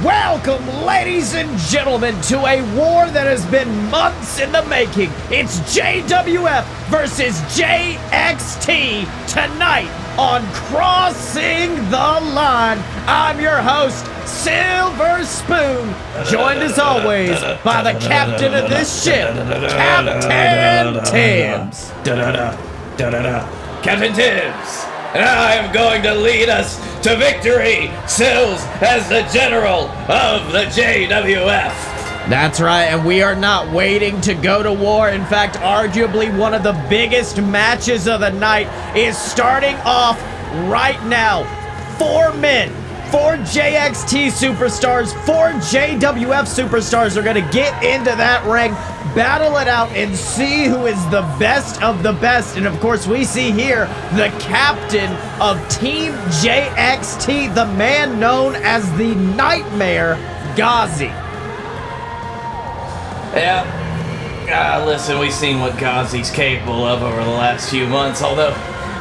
Welcome, ladies and gentlemen, to a war that has been months in the making. It's JWF versus JXT tonight on Crossing the Line. I'm your host, Silver Spoon, joined as always by the captain of this ship, Captain Tibbs. Captain Tibbs, and I am going to lead us to victory, Sills, as the general of the JWF. That's right, and we are not waiting to go to war. In fact, arguably one of the biggest matches of the night is starting off right now. 4 men, 4 JXT superstars, 4 JWF superstars are going to get into that ring, battle it out, and see who is the best of the best. And of course, we see here the captain of Team JXT, the man known as the Nightmare, Gozzie. Yeah, listen, we've seen what Gozzie's capable of over the last few months, although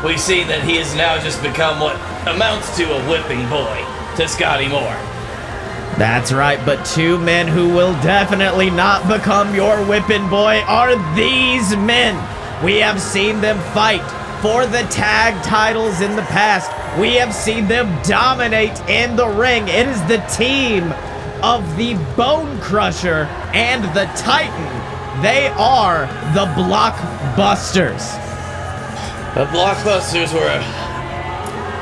we've seen that he has now just become what amounts to a whipping boy to Scottye Moore. That's right, but 2 men who will definitely not become your whipping boy are these men. We have seen them fight for the tag titles in the past. We have seen them dominate in the ring. It is the team of the Bone Crusher and the Titan. They are the Blockbusters. The Blockbusters were a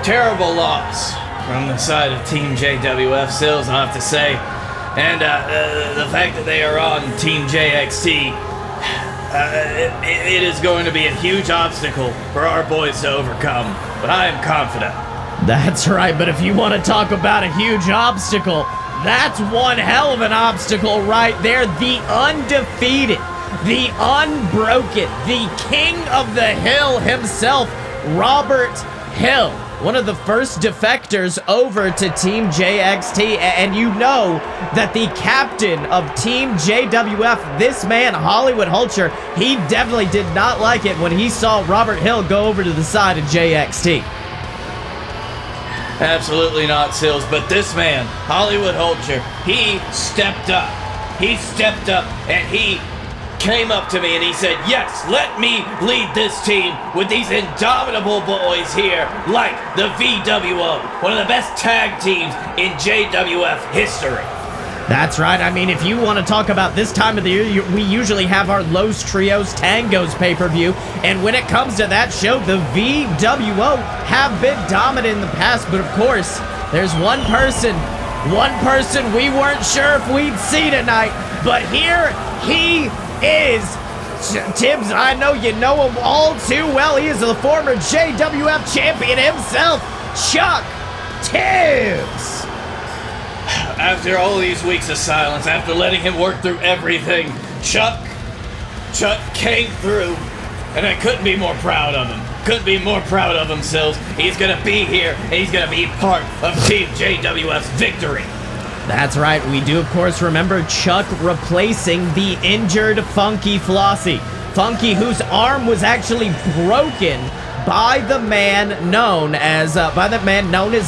terrible loss from the side of Team JWF, Sills, I have to say. And the fact that they are on Team JXT, it is going to be a huge obstacle for our boys to overcome. But I am confident. That's right, but if you want to talk about a huge obstacle, that's one hell of an obstacle right there. The undefeated, the unbroken, the king of the hill himself, Robert Hill. One of the first defectors over to Team JXT, and you know that the captain of Team JWF, this man, Hollywood Hulcher, he definitely did not like it when he saw Robert Hill go over to the side of JXT. Absolutely not, Sills, but this man, Hollywood Hulcher, he stepped up. He stepped up and he came up to me and he said, yes, let me lead this team with these indomitable boys here, like the VWO, one of the best tag teams in JWF history. That's right. I mean, if you want to talk about this time of the year, we usually have our Los Trios Tangos pay-per-view, and when it comes to that show, the VWO have been dominant in the past, but of course, there's one person we weren't sure if we'd see tonight, but here he is. Tibbs, I know you know him all too well. He is the former JWF champion himself, Chuck Tibbs. After all these weeks of silence, after letting him work through everything, Chuck came through, and I couldn't be more proud of him. Couldn't be more proud of him, Sills. He's gonna be here, and he's gonna be part of Team JWF's victory. That's right, we do of course remember Chuck replacing the injured Funky Flossie. Funky, whose arm was actually broken by the man known as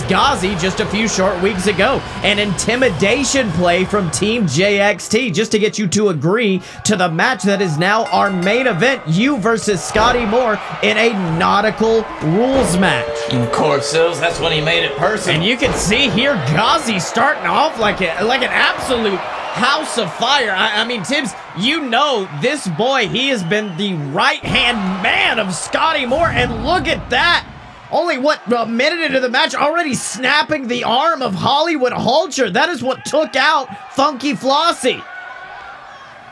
Gozzie just a few short weeks ago. An intimidation play from Team JXT just to get you to agree to the match that is now our main event, you versus Scottye Moore in a Nautical Rules Match. Of course, Sills, that's when he made it personal. And you can see here Gozzie starting off like an absolute house of fire. I mean, Tibbs, you know this boy, he has been the right-hand man of Scottye Moore, and look at that. Only, a minute into the match, already snapping the arm of Hollywood Hulcher. That is what took out Funky Flossie.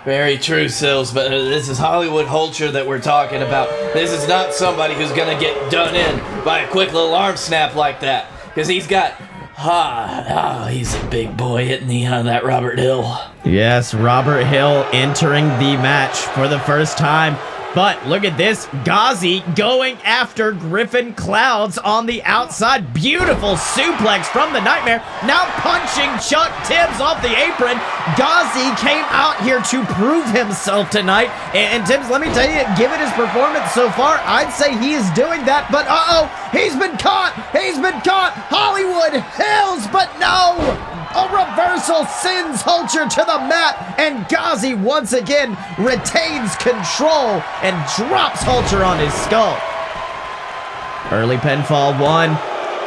Very true, Sills, but this is Hollywood Hulcher that we're talking about. This is not somebody who's gonna get done in by a quick little arm snap like that, because he's got... he's a big boy, isn't he, that Robert Hill? Yes, Robert Hill entering the match for the first time. But look at this, Gozzie going after Griffin Clouds on the outside. Beautiful suplex from the Nightmare. Now punching Chuck Tibbs off the apron. Gozzie came out here to prove himself tonight. And Tibbs, let me tell you, given his performance so far, I'd say he is doing that. But he's been caught. He's been caught. Hollywood Hills, but no. A Hill sends Hulcher to the mat, and Gozzie once again retains control and drops Hulcher on his skull. Early pinfall, 1,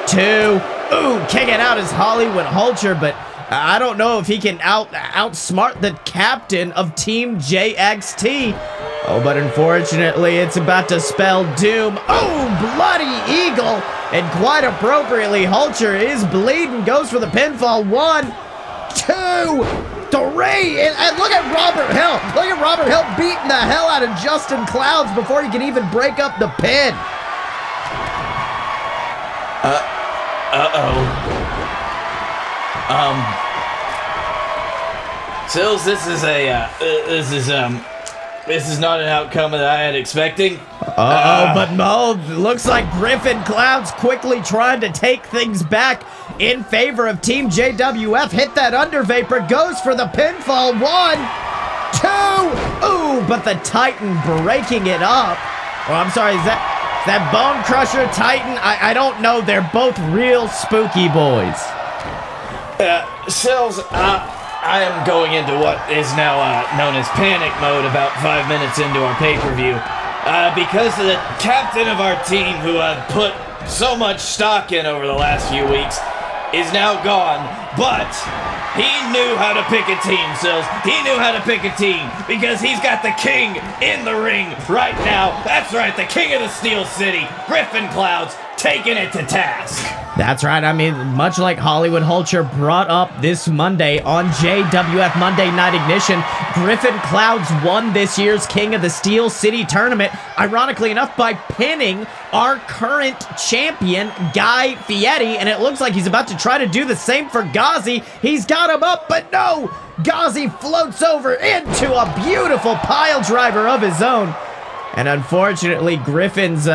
2. Ooh, kicking out is Hollywood Hulcher, but I don't know if he can outsmart the captain of Team JXT. Oh, but unfortunately, it's about to spell doom. Oh, bloody eagle. And quite appropriately, Hulcher is bleeding, goes for the pinfall. 1, 2, 3. And look at Robert Hill. Look at Robert Hill beating the hell out of Justin Clouds before he can even break up the pin. Sills, this is not an outcome that I had expecting. But Mo, looks like Griffin Clouds quickly trying to take things back in favor of Team JWF. Hit that under vapor, goes for the pinfall. 1, 2. Ooh, but the Titan breaking it up. Oh, I'm sorry, is that Bone Crusher Titan? I don't know. They're both real spooky boys. Sills, I am going into what is now known as panic mode about 5 minutes into our pay-per-view. Because the captain of our team, who I've put so much stock in over the last few weeks, is now gone. But he knew how to pick a team, Sills. He knew how to pick a team because he's got the king in the ring right now. That's right, the king of the Steel City, Griffin Clouds, taking it to task. That's right. I mean, much like Hollywood Hulcher brought up this Monday on JWF Monday Night Ignition, Griffin Clouds won this year's King of the Steel City tournament, ironically enough, by pinning our current champion, Guy Fieri, and it looks like he's about to try to do the same for Gozzie. He's got him up, but no! Gozzie floats over into a beautiful pile driver of his own. And unfortunately, Griffin's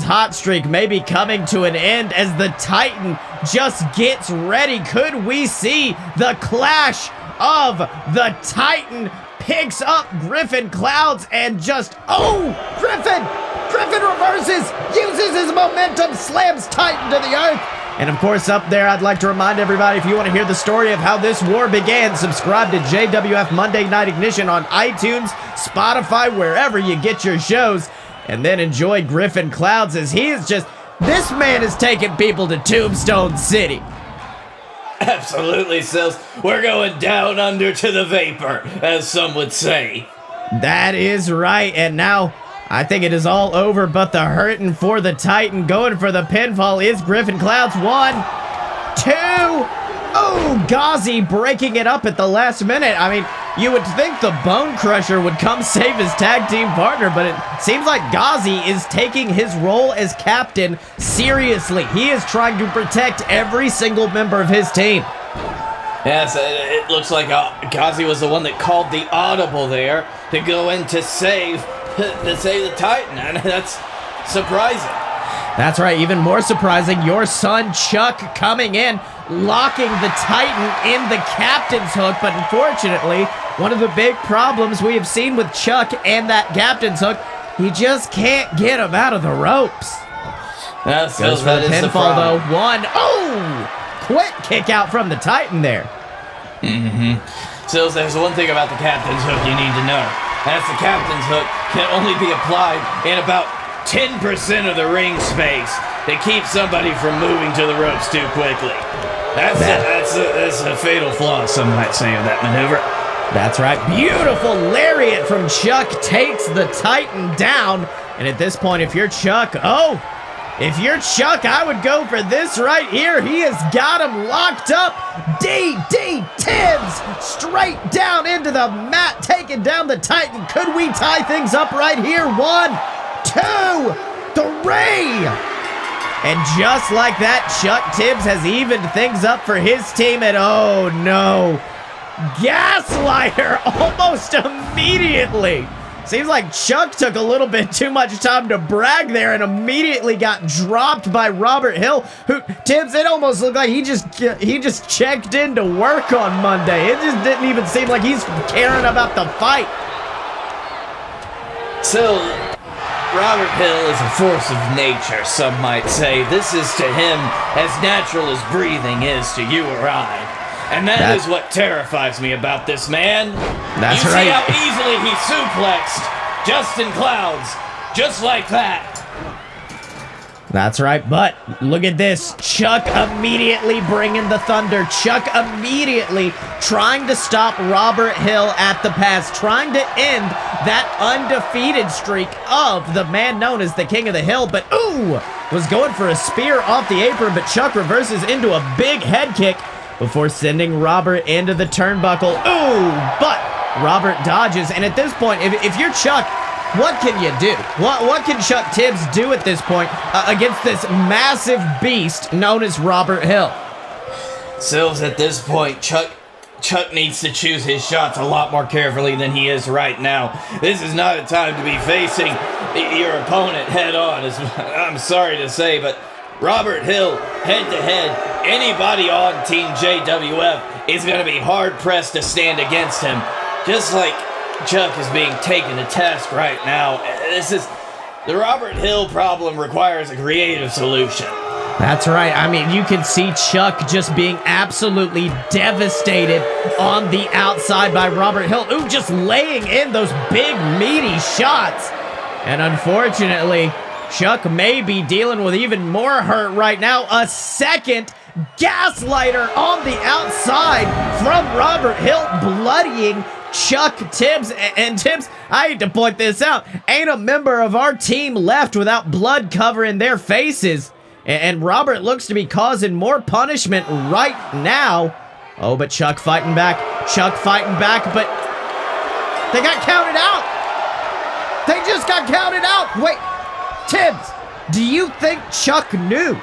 hot streak may be coming to an end as the Titan just gets ready. Could we see the clash of the Titan picks up Griffin Clouds and just, oh, Griffin reverses, uses his momentum, slams Titan to the earth. And of course, up there, I'd like to remind everybody, if you want to hear the story of how this war began, subscribe to JWF Monday Night Ignition on iTunes, Spotify, wherever you get your shows. And then enjoy Griffin Clouds, as he is just, this man is taking people to Tombstone City. Absolutely, Sills. We're going down under to the vapor, as some would say. That is right. And now, I think it is all over, but the hurting for the Titan, going for the pinfall, is Griffin Clouds. 1, 2. Oh, Gozzie breaking it up at the last minute. I mean, you would think the Bone Crusher would come save his tag team partner, but it seems like Gozzie is taking his role as captain seriously. He is trying to protect every single member of his team. Yes, it looks like Gozzie was the one that called the audible there to go in to save the Titan, and that's surprising. That's right, even more surprising, your son Chuck coming in, locking the Titan in the captain's hook, but unfortunately, one of the big problems we have seen with Chuck and that captain's hook, he just can't get him out of the ropes. Goes for the pinfall though. 1, oh! Quick kick out from the Titan there. Sills, there's one thing about the captain's hook you need to know. That's the captain's hook can only be applied in about 10% of the ring space to keep somebody from moving to the ropes too quickly. That's a fatal flaw, some might say, of that maneuver. That's right. Beautiful lariat from Chuck takes the Titan down. And at this point, if you're Chuck, I would go for this right here. He has got him locked up. DD Tibbs straight down into the mat, taking down the Titan. Could we tie things up right here? 1, 2, 3. And just like that, Chuck Tibbs has evened things up for his team. And oh no, Gaslighter almost immediately. Seems like Chuck took a little bit too much time to brag there and immediately got dropped by Robert Hill, who, Tibbs, it almost looked like he just checked in to work on Monday. It just didn't even seem like he's caring about the fight. So, Robert Hill is a force of nature, some might say. This is to him as natural as breathing is to you or I. And that is what terrifies me about this man. That's you right. see how easily he suplexed Justin Clouds, just like that. That's right, but look at this. Chuck immediately bringing the thunder. Chuck immediately trying to stop Robert Hill at the pass, trying to end that undefeated streak of the man known as the King of the Hill, but was going for a spear off the apron, but Chuck reverses into a big head kick before sending Robert into the turnbuckle. But Robert dodges, and at this point, if you're Chuck, what can you do? What can Chuck Tibbs do at this point against this massive beast known as Robert Hill? Sills, at this point, Chuck needs to choose his shots a lot more carefully than he is right now. This is not a time to be facing your opponent head on, I'm sorry to say, but Robert Hill, head to head, anybody on Team JWF is going to be hard pressed to stand against him. Just like Chuck is being taken to task right now. The Robert Hill problem requires a creative solution. That's right. I mean, you can see Chuck just being absolutely devastated on the outside by Robert Hill. Just laying in those big, meaty shots. And unfortunately, Chuck may be dealing with even more hurt right now. A second gaslighter on the outside from Robert Hill, bloodying Chuck Tibbs. And Tibbs, I hate to point this out, ain't a member of our team left without blood covering their faces. And Robert looks to be causing more punishment right now. But Chuck fighting back. Chuck fighting back, but they got counted out. They just got counted out. Wait, Tibbs, do you think Chuck knew?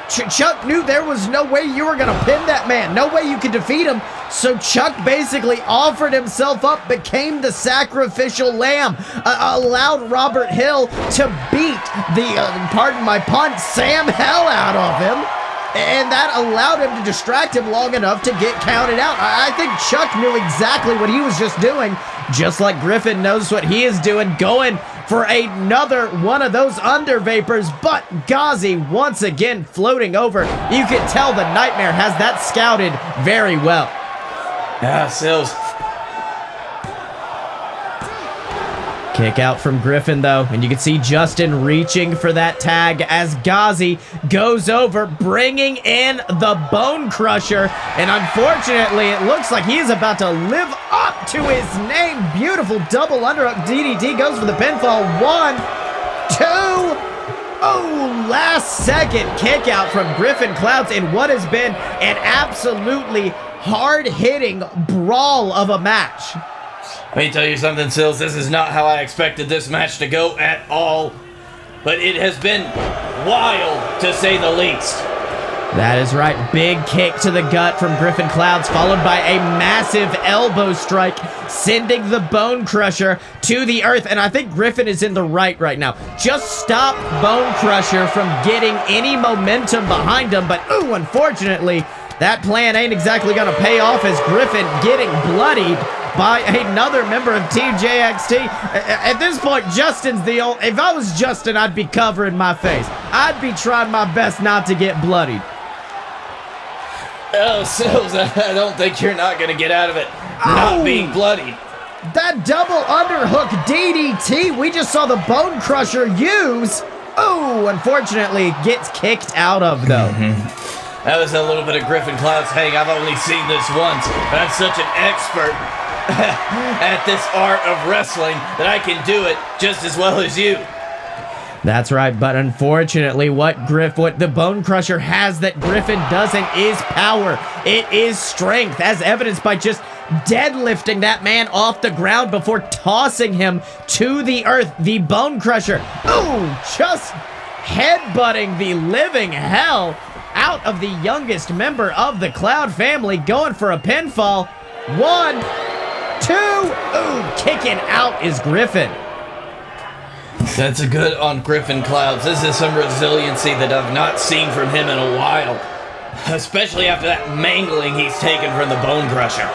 Chuck knew there was no way you were going to pin that man. No way you could defeat him. So Chuck basically offered himself up, became the sacrificial lamb, allowed Robert Hill to beat the, pardon my pun, Sam hell out of him. And that allowed him to distract him long enough to get counted out. I think Chuck knew exactly what he was just doing, just like Griffin knows what he is doing, going for another one of those under vapors, but Gozzie once again floating over. You can tell the Nightmare has that scouted very well. Yeah, Sills. Kick out from Griffin, though, and you can see Justin reaching for that tag as Gozzie goes over, bringing in the Bone Crusher, and unfortunately, it looks like he is about to live up to his name. Beautiful double underhook DDT goes for the pinfall. 1, 2... last second kick out from Griffin Clouds in what has been an absolutely hard-hitting brawl of a match. Let me tell you something, Sills. This is not how I expected this match to go at all. But it has been wild, to say the least. That is right. Big kick to the gut from Griffin Clouds, followed by a massive elbow strike, sending the Bone Crusher to the earth. And I think Griffin is in the right now. Just stop Bone Crusher from getting any momentum behind him. But, unfortunately, that plan ain't exactly going to pay off as Griffin getting bloodied by another member of Team JXT. At this point, Justin's the old... If I was Justin, I'd be covering my face. I'd be trying my best not to get bloodied. Oh, Sills, I don't think you're not going to get out of it not being bloodied. That double underhook DDT we just saw the Bone Crusher use. Unfortunately, gets kicked out of, though. That was a little bit of Griffin Clouds. Hey, I've only seen this once, but I'm such an expert at this art of wrestling that I can do it just as well as you. That's right, but unfortunately, what the Bone Crusher has that Griffin doesn't is power. It is strength, as evidenced by just deadlifting that man off the ground before tossing him to the earth. The Bone Crusher, just headbutting the living hell out of the youngest member of the Cloud family, going for a pinfall. 1, 2, kicking out is Griffin. That's a good on Griffin Clouds. This is some resiliency that I've not seen from him in a while. Especially after that mangling he's taken from the Bone Crusher.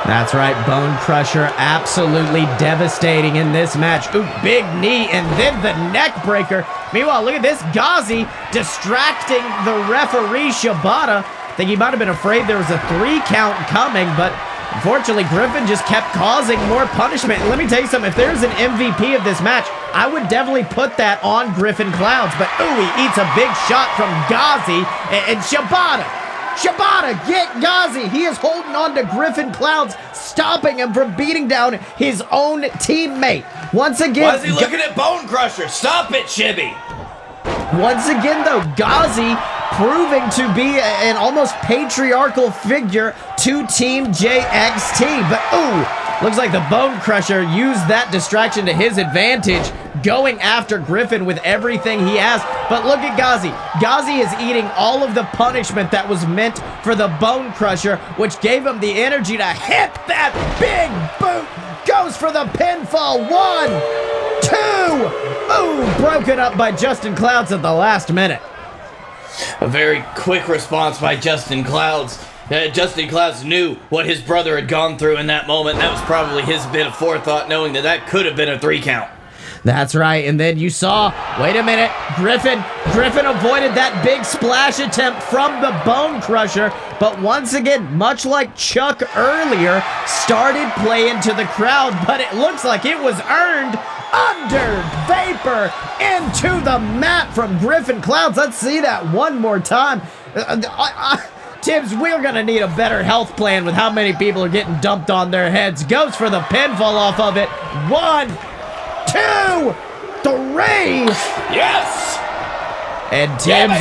That's right, Bone Crusher absolutely devastating in this match. Big knee and then the neck breaker. Meanwhile, look at this. Gozzie distracting the referee, Shibata. I think he might have been afraid there was a 3 count coming, but unfortunately, Griffin just kept causing more punishment. And let me tell you something. If there's an MVP of this match, I would definitely put that on Griffin Clouds. But, ooh, he eats a big shot from Gozzie and Shibata. Shibata, get Gozzie. He is holding on to Griffin Clouds, stopping him from beating down his own teammate. Once again, why is he looking at Bone Crusher? Stop it, Shibby. Once again, though, Gozzie proving to be an almost patriarchal figure to Team JXT. But, ooh, looks like the Bone Crusher used that distraction to his advantage, going after Griffin with everything he has. But look at Gozzie. Gozzie is eating all of the punishment that was meant for the Bone Crusher, which gave him the energy to hit that big boot. Goes for the pinfall. 1, 2. Ooh, broken up by Justin Clouds at the last minute. A very quick response by Justin Clouds. Justin Clouds knew what his brother had gone through in that moment. That was probably his bit of forethought, knowing that that could have been a 3 count. That's right, and then you saw, wait a minute, Griffin avoided that big splash attempt from the Bone Crusher, but once again, much like Chuck earlier, started playing to the crowd, but it looks like it was earned under Vapor into the mat from Griffin Clouds. Let's see that one more time. Tibbs, we're going to need a better health plan with how many people are getting dumped on their heads. Goes for the pinfall off of it. 1, 2, 3. Yes! And Tibbs,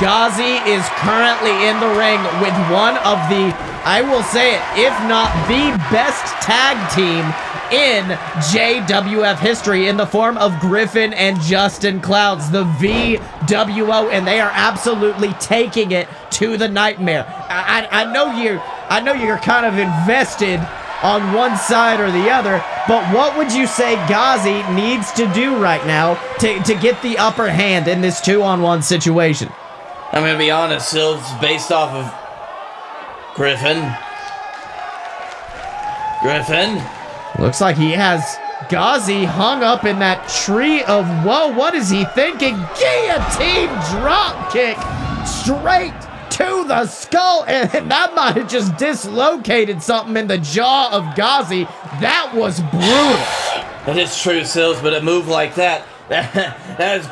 Gozzie is currently in the ring with one of the, I will say it, if not the best tag team in JWF history in the form of Griffin and Justin Clouds, the VWO, and they are absolutely taking it to the nightmare. I know you're kind of invested on one side or the other, but what would you say Gozzie needs to do right now to get the upper hand in this 2-on-1 situation? I'm going to be honest, Sills, based off of Griffin. Looks like he has Gozzie hung up in that tree of woe. What is he thinking? Guillotine drop kick straight to the skull, and that might have just dislocated something in the jaw of Gozzie. That was brutal. That is true, Sills, but a move like that is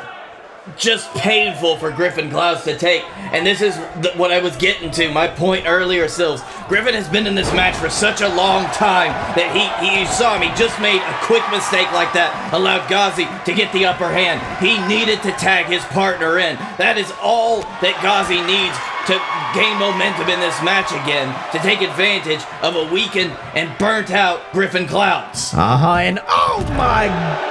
just painful for Griffin Clouds to take. And this is what I was getting to, my point earlier, Sills. Griffin has been in this match for such a long time that he saw him. He just made a quick mistake like that, allowed Gozzie to get the upper hand. He needed to tag his partner in. That is all that Gozzie needs to gain momentum in this match again, to take advantage of a weakened and burnt out Griffin Clouds. And oh my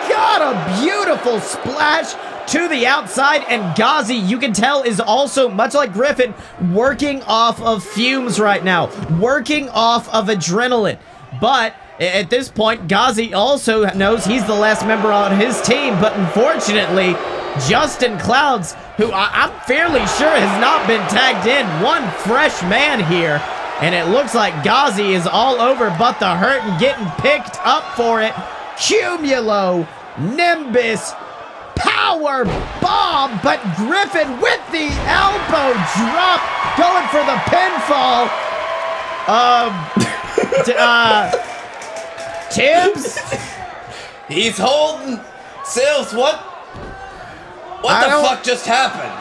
God, a beautiful splash to the outside, and Gozzie, you can tell, is also, much like Griffin, working off of fumes right now, working off of adrenaline. But at this point, Gozzie also knows he's the last member on his team, but unfortunately, Justin Clouds, who I'm fairly sure has not been tagged in, one fresh man here, and it looks like Gozzie is all over but the hurt and getting picked up for it. Cumulo Nimbus Power Bomb, but Griffin with the elbow drop, going for the pinfall. Tibbs? He's holding. Sills, what the fuck just happened?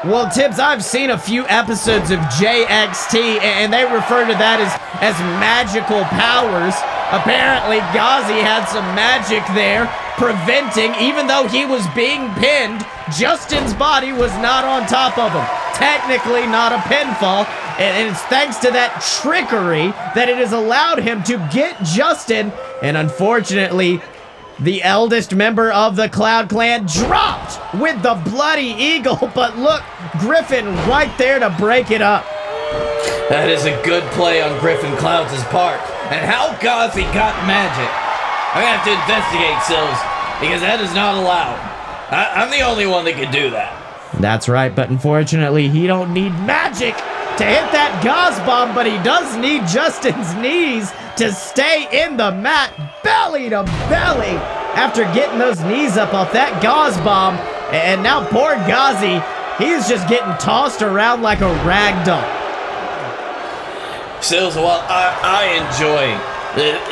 Well, Tibbs, I've seen a few episodes of JXT, and they refer to that as magical powers. Apparently, Gozzie had some magic there, preventing, even though he was being pinned, Justin's body was not on top of him. Technically not a pinfall, and it's thanks to that trickery that it has allowed him to get Justin, and unfortunately, the eldest member of the Cloud Clan dropped with the Bloody Eagle, but look, Griffin right there to break it up. That is a good play on Griffin Clouds' part. And how Gozzie got magic, I'm going to have to investigate, Sills, because that is not allowed. I'm the only one that can do that. That's right, but unfortunately, he don't need magic to hit that Goz bomb, but he does need Justin's knees to stay in the mat, belly to belly. After getting those knees up off that Goz bomb, And now poor Gozzie, he is just getting tossed around like a rag doll. Sills, well, I enjoy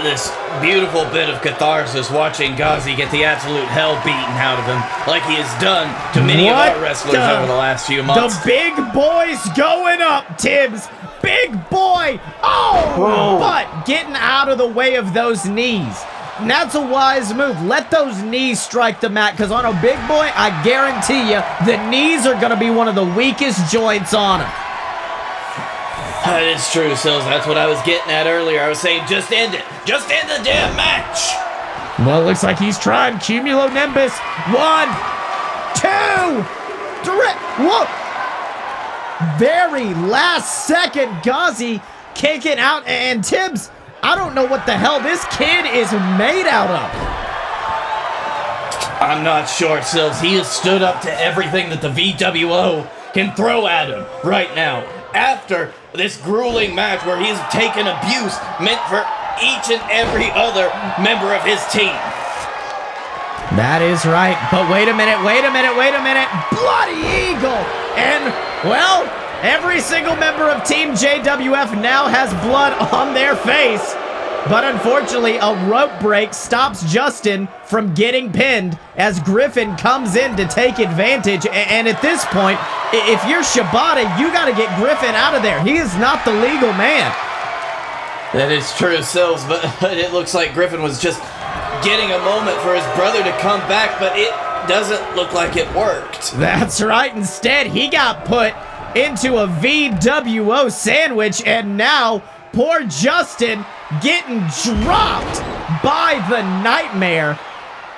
this beautiful bit of catharsis watching Gozzie get the absolute hell beaten out of him like he has done to many of our wrestlers over the last few months. The big boy's going up, Tibbs. Big boy. Oh, but getting out of the way of those knees. And that's a wise move. Let those knees strike the mat, because on a big boy, I guarantee you, the knees are going to be one of the weakest joints on him. That is true, Sills. That's what I was getting at earlier. I was saying, just end it. Just end the damn match. Well, it looks like he's trying. Cumulonimbus. 1, 2, 3. Whoa. Very last second, Gozzie kicking out. And Tibbs, I don't know what the hell this kid is made out of. I'm not sure, Sills. He has stood up to everything that the VWO can throw at him right now. After this grueling match where he's taken abuse meant for each and every other member of his team. That is right. But wait a minute. Bloody Eagle. And, well, every single member of Team JWF now has blood on their face. But unfortunately, a rope break stops Justin from getting pinned as Griffin comes in to take advantage. And at this point, if you're Shibata, you got to get Griffin out of there. He is not the legal man. That is true, Sills, but it looks like Griffin was just getting a moment for his brother to come back, but it doesn't look like it worked. That's right. Instead, he got put into a VWO sandwich, and now poor Justin getting dropped by the Nightmare.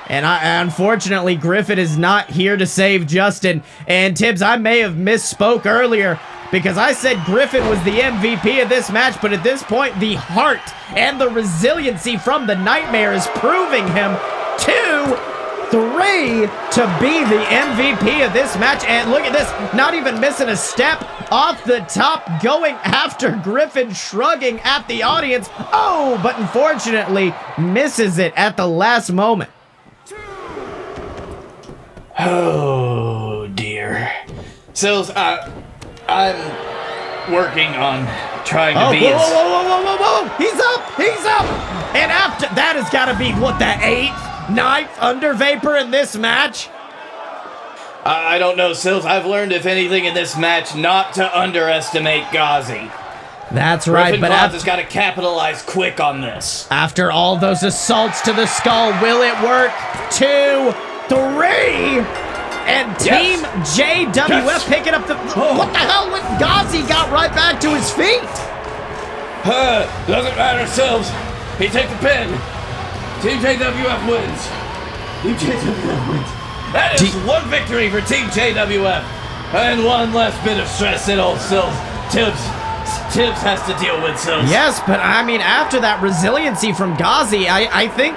And unfortunately, Griffin is not here to save Justin. And Tibbs, I may have misspoke earlier because I said Griffin was the MVP of this match, but at this point, the heart and the resiliency from the Nightmare is proving him 2-3 to be the MVP of this match. And look at this, not even missing a step off the top, going after Griffin, shrugging at the audience. Oh, but unfortunately misses it at the last moment. Oh dear. Sills, I'm working on trying to be as... Whoa. He's up. And after that has got to be, what, the 8th, 9th under vapor in this match? I don't know, Sills. I've learned, if anything, in this match, not to underestimate Gozzie. That's right, Griffin but has got to capitalize quick on this. After all those assaults to the skull, will it work? 2, 3, and Team JWF picking up the... What the hell? Gozzie got right back to his feet. Doesn't matter, Sills. He takes the pin. Team JWF wins. Team JWF wins. That is one victory for Team JWF. And one less bit of stress in old Sills. Tibbs has to deal with, Sills. Yes, but I mean, after that resiliency from Gozzie, I think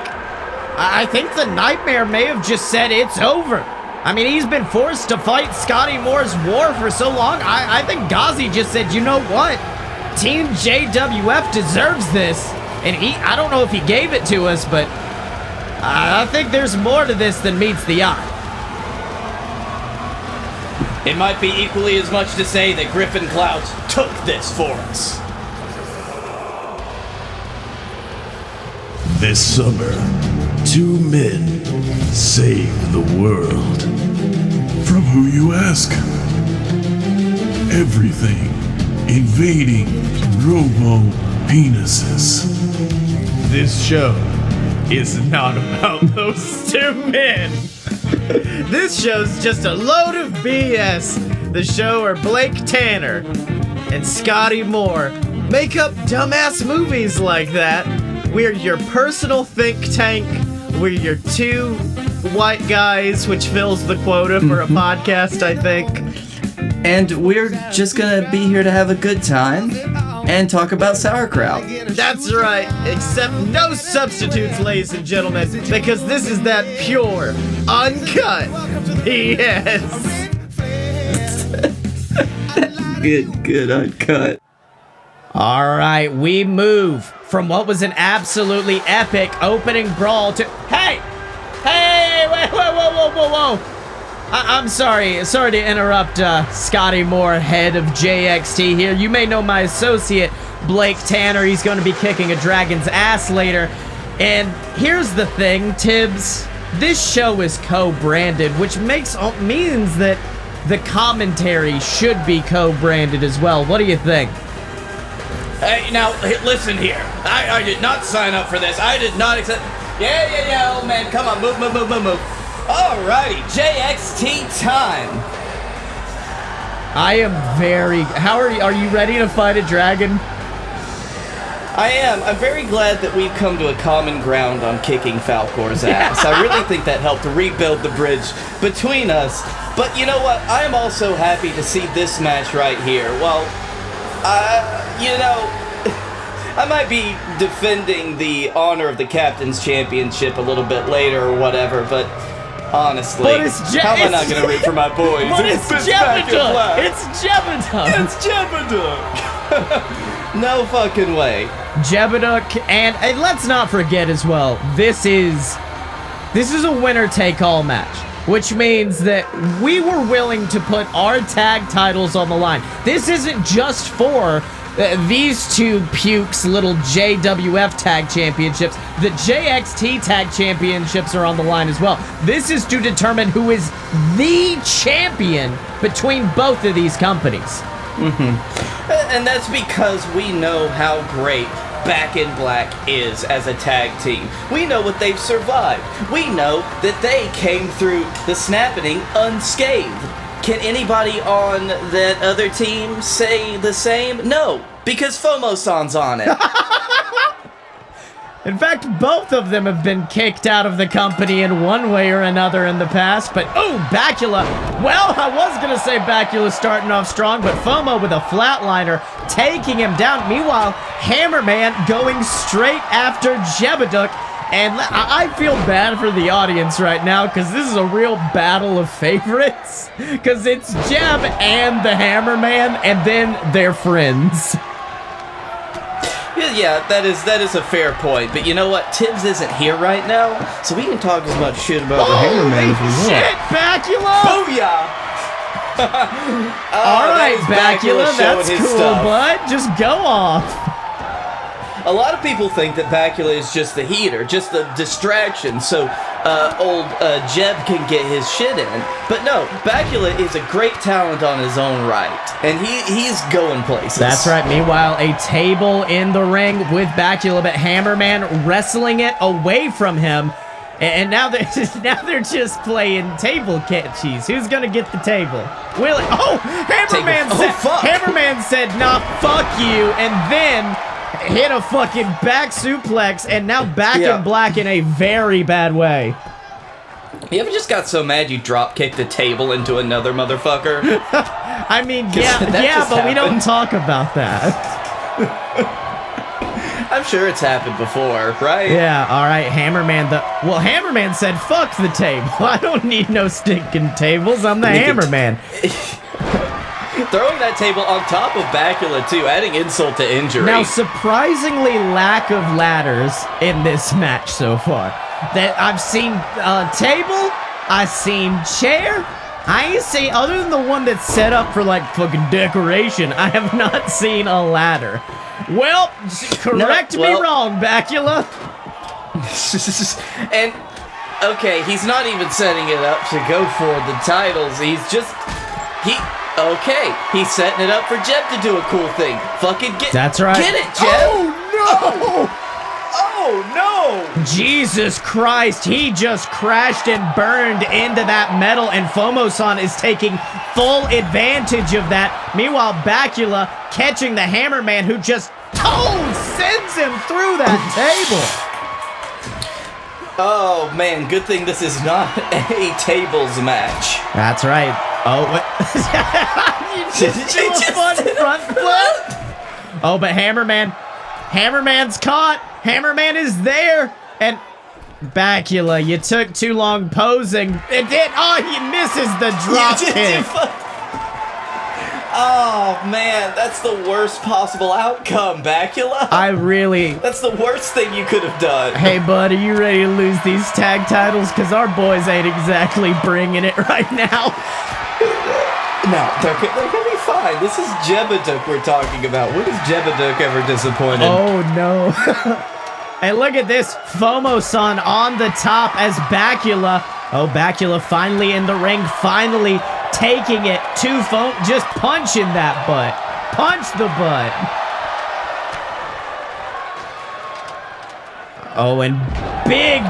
the Nightmare may have just said it's over. I mean, he's been forced to fight Scottye Moore's war for so long. I think Gozzie just said, you know what? Team JWF deserves this. And I don't know if he gave it to us, but I think there's more to this than meets the eye. It might be equally as much to say that Griffin Clouds took this for us. This summer, 2 men save the world. From who, you ask? Everything invading robo-penises. This show is not about those 2 men. This show's just a load of BS. The show where Blake Tanner and Scottye Moore make up dumbass movies like that. We're your personal think tank. We're your 2 white guys, which fills the quota for a podcast, I think. And we're just gonna be here to have a good time and talk about sauerkraut. That's right, except no substitutes, ladies and gentlemen, because this is that pure, uncut BS. Good, uncut. All right, we move from what was an absolutely epic opening brawl to... Hey, whoa. I'm sorry to interrupt, Scottye Moore, head of JXT here. You may know my associate, Blake Tanner. He's going to be kicking a dragon's ass later. And here's the thing, Tibbs. This show is co-branded, which means that the commentary should be co-branded as well. What do you think? Hey, now, listen here. I did not sign up for this. I did not accept... Yeah, old man. Come on, move. Alrighty, JXT time. I am very... How are you ready to fight a dragon? I am. I'm very glad that we've come to a common ground on kicking Falcor's ass. I really think that helped rebuild the bridge between us. But you know what? I am also happy to see this match right here. Well, you know, I might be defending the honor of the Captain's Championship a little bit later or whatever, but honestly, how am I not going to root for my boys? But it's Jebediah! It's Jebediah! It's Jebediah! No fucking way. Jebediah, and let's not forget as well, this is a winner-take-all match, which means that we were willing to put our tag titles on the line. This isn't just for these two pukes little JWF tag championships. The JXT tag championships are on the line as well. This is to determine who is the champion between both of these companies. And that's because we know how great Back in Black is as a tag team. We know what they've survived. We know that they came through the snapping unscathed. Can anybody on that other team say the same? No, because FOMO-san's on it. In fact, both of them have been kicked out of the company in one way or another in the past, but oh, Bacula. Well, I was going to say Bacula starting off strong, but FOMO with a flatliner taking him down. Meanwhile, Hammerman going straight after Jebediah. And I feel bad for the audience right now because this is a real battle of favorites. Because it's Jeb and the Hammerman, and then their friends. Yeah, that is a fair point. But you know what? Tibbs isn't here right now, so we can talk as much shit about the Hammerman if we want. Shit, Bacula! Booyah! All right, Bacula, that's cool, bud. Just go off. A lot of people think that Bacula is just the heater, just the distraction, so old Jeb can get his shit in. But no, Bacula is a great talent on his own right, and he's going places. That's right. Meanwhile, a table in the ring with Bacula, but Hammerman wrestling it away from him. And now they're just playing table catchies. Who's gonna get the table? Will it? Oh, Hammerman said, "Nah, fuck you," and then hit a fucking back suplex, and now Back in Black in a very bad way. You ever just got so mad you drop kicked the table into another motherfucker? I mean, yeah, but we don't talk about that. I'm sure it's happened before, right? Yeah, all right, Hammerman. Hammerman said, "Fuck the table. I don't need no stinking tables. I'm the Hammerman." Throwing that table on top of Bacula, too, adding insult to injury. Now, surprisingly, lack of ladders in this match so far. That I've seen table, I've seen chair. I ain't seen, other than the one that's set up for, like, fucking decoration, I have not seen a ladder. Well, correct me wrong, Bacula. And, okay, he's not even setting it up to go for the titles. He's just, okay, he's setting it up for Jeb to do a cool thing. Fucking That's right. Get it, Jeb! Oh, no! Oh, no! Jesus Christ, he just crashed and burned into that metal, and FOMO-san is taking full advantage of that. Meanwhile, Bacula catching the Hammerman, who just sends him through that table. Oh, man, good thing this is not a tables match. That's right. Oh, what? You just do a fun front flip? Oh, but Hammerman's caught. Hammerman is there. And Bacula, you took too long posing. It did. Oh, he misses the drop kick. Oh, man, that's the worst possible outcome, Bacula. That's the worst thing you could have done. Hey, buddy, you ready to lose these tag titles? Because our boys ain't exactly bringing it right now. No, they're going to be fine. This is Jebeduk we're talking about. When has Jebeduk ever disappointed? Oh, no. Hey, look at this. FOMO-san on the top as Bacula. Oh, Bacula finally in the ring, finally taking it to just punching that butt. Punch the butt. Oh, and big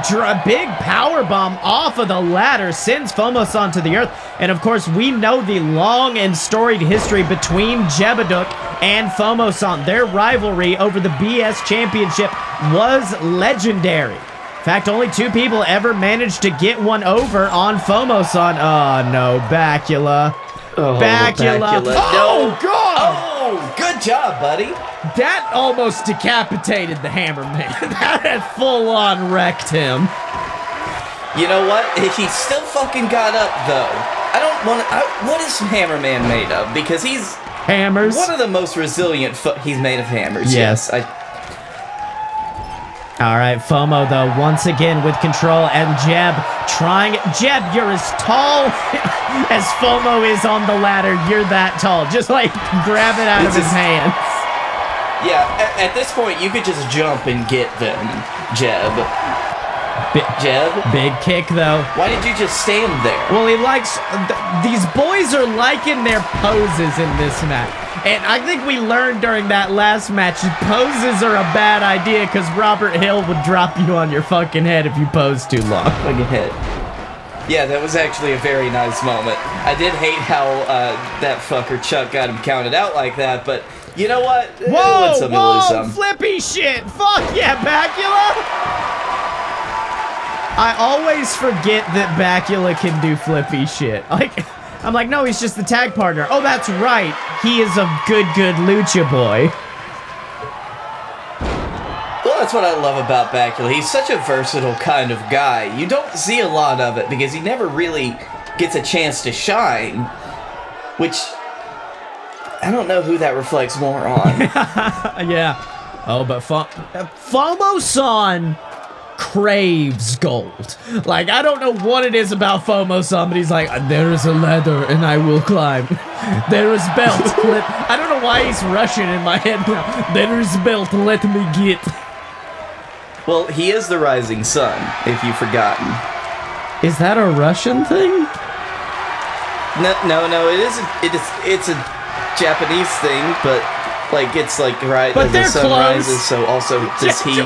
power bomb off of the ladder sends FOMO-san to the earth. And of course, we know the long and storied history between Jebeduk and FOMO-san. Their rivalry over the BS championship was legendary. In fact, only 2 people ever managed to get one over on FOMO-san. Oh, no, Bacula. Oh, Bacula. No. Oh, God. Oh, good job, buddy. That almost decapitated the Hammerman. That had full-on wrecked him. You know what? He still fucking got up, though. I don't want to... What is Hammerman made of? Because he's... Hammers. One of the most resilient... He's made of hammers. Yes. All right, FOMO, though, once again with control, and Jeb trying... Jeb, you're as tall as FOMO is on the ladder. You're that tall. Just, like, grab it out of his hands. Yeah, at this point, you could just jump and get them, Jeb. Jeb? Big kick, though. Why did you just stand there? Well, he likes... these boys are liking their poses in this match. And I think we learned during that last match, poses are a bad idea because Robert Hill would drop you on your fucking head if you pose too long. Fucking head. Yeah, that was actually a very nice moment. I did hate how that fucker Chuck got him counted out like that, but you know what? Whoa, flippy shit. Fuck yeah, Bacula. I always forget that Bacula can do flippy shit. I'm like, no, he's just the tag partner. Oh, that's right. He is a good lucha boy. Well, that's what I love about Bacula. He's such a versatile kind of guy. You don't see a lot of it because he never really gets a chance to shine, which I don't know who that reflects more on. Yeah. Oh, but FOMO-san craves gold. Like, I don't know what it is about FOMO-san, but he's like, there is a ladder and I will climb. There is belt. I don't know why he's Russian in my head now. There is belt, let me get. Well, he is the rising sun, if you've forgotten. Is that a Russian thing? No, it isn't. It's a Japanese thing, but like it's like right but as the sun close. rises, so also does he, you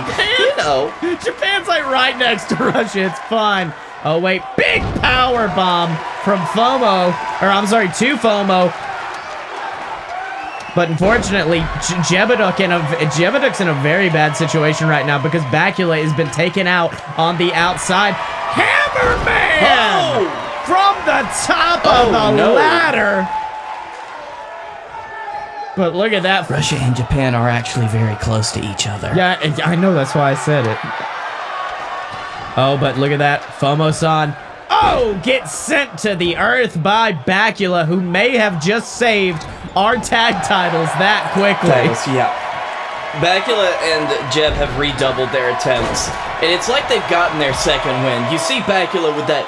know. Japan's like right next to Russia, it's fine. Oh wait, big power bomb from FOMO, or I'm sorry, to FOMO. But unfortunately, Jebeduk's in a very bad situation right now because Bacula has been taken out on the outside. Hammerman! Oh! From the top of the ladder. But look at that. Russia and Japan are actually very close to each other. Yeah, I know, that's why I said it. Oh, but look at that. FOMO-san. Oh, gets sent to the earth by Bacula, who may have just saved our tag titles that quickly. Yeah. Bacula and Jeb have redoubled their attempts, and it's like they've gotten their second win. You see Bacula with that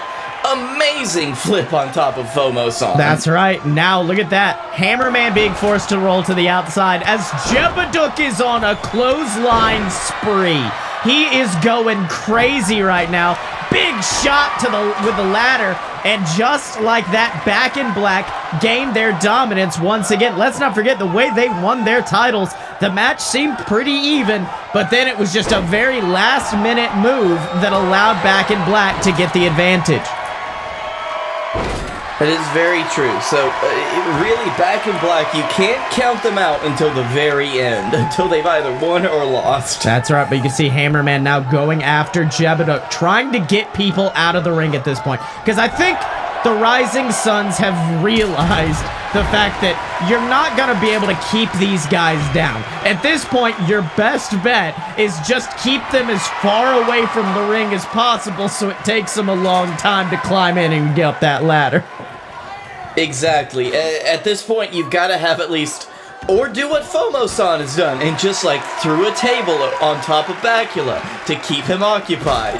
amazing flip on top of FOMO-san. That's right. Now, look at that. Hammerman being forced to roll to the outside as Jebeduk is on a clothesline spree. He is going crazy right now. Big shot with the ladder, and just like that, Back in Black gained their dominance once again. Let's not forget the way they won their titles. The match seemed pretty even, but then it was just a very last-minute move that allowed Back in Black to get the advantage. That is very true. So, really, Back in Black, you can't count them out until the very end, until they've either won or lost. That's right, but you can see Hammerman now going after Jebeduk, trying to get people out of the ring at this point. Because I think the Rising Suns have realized the fact that you're not going to be able to keep these guys down. At this point, your best bet is just keep them as far away from the ring as possible so it takes them a long time to climb in and get up that ladder. Exactly. At this point, you've got to have at least, or do what FOMO-san has done, and just like threw a table on top of Bacula to keep him occupied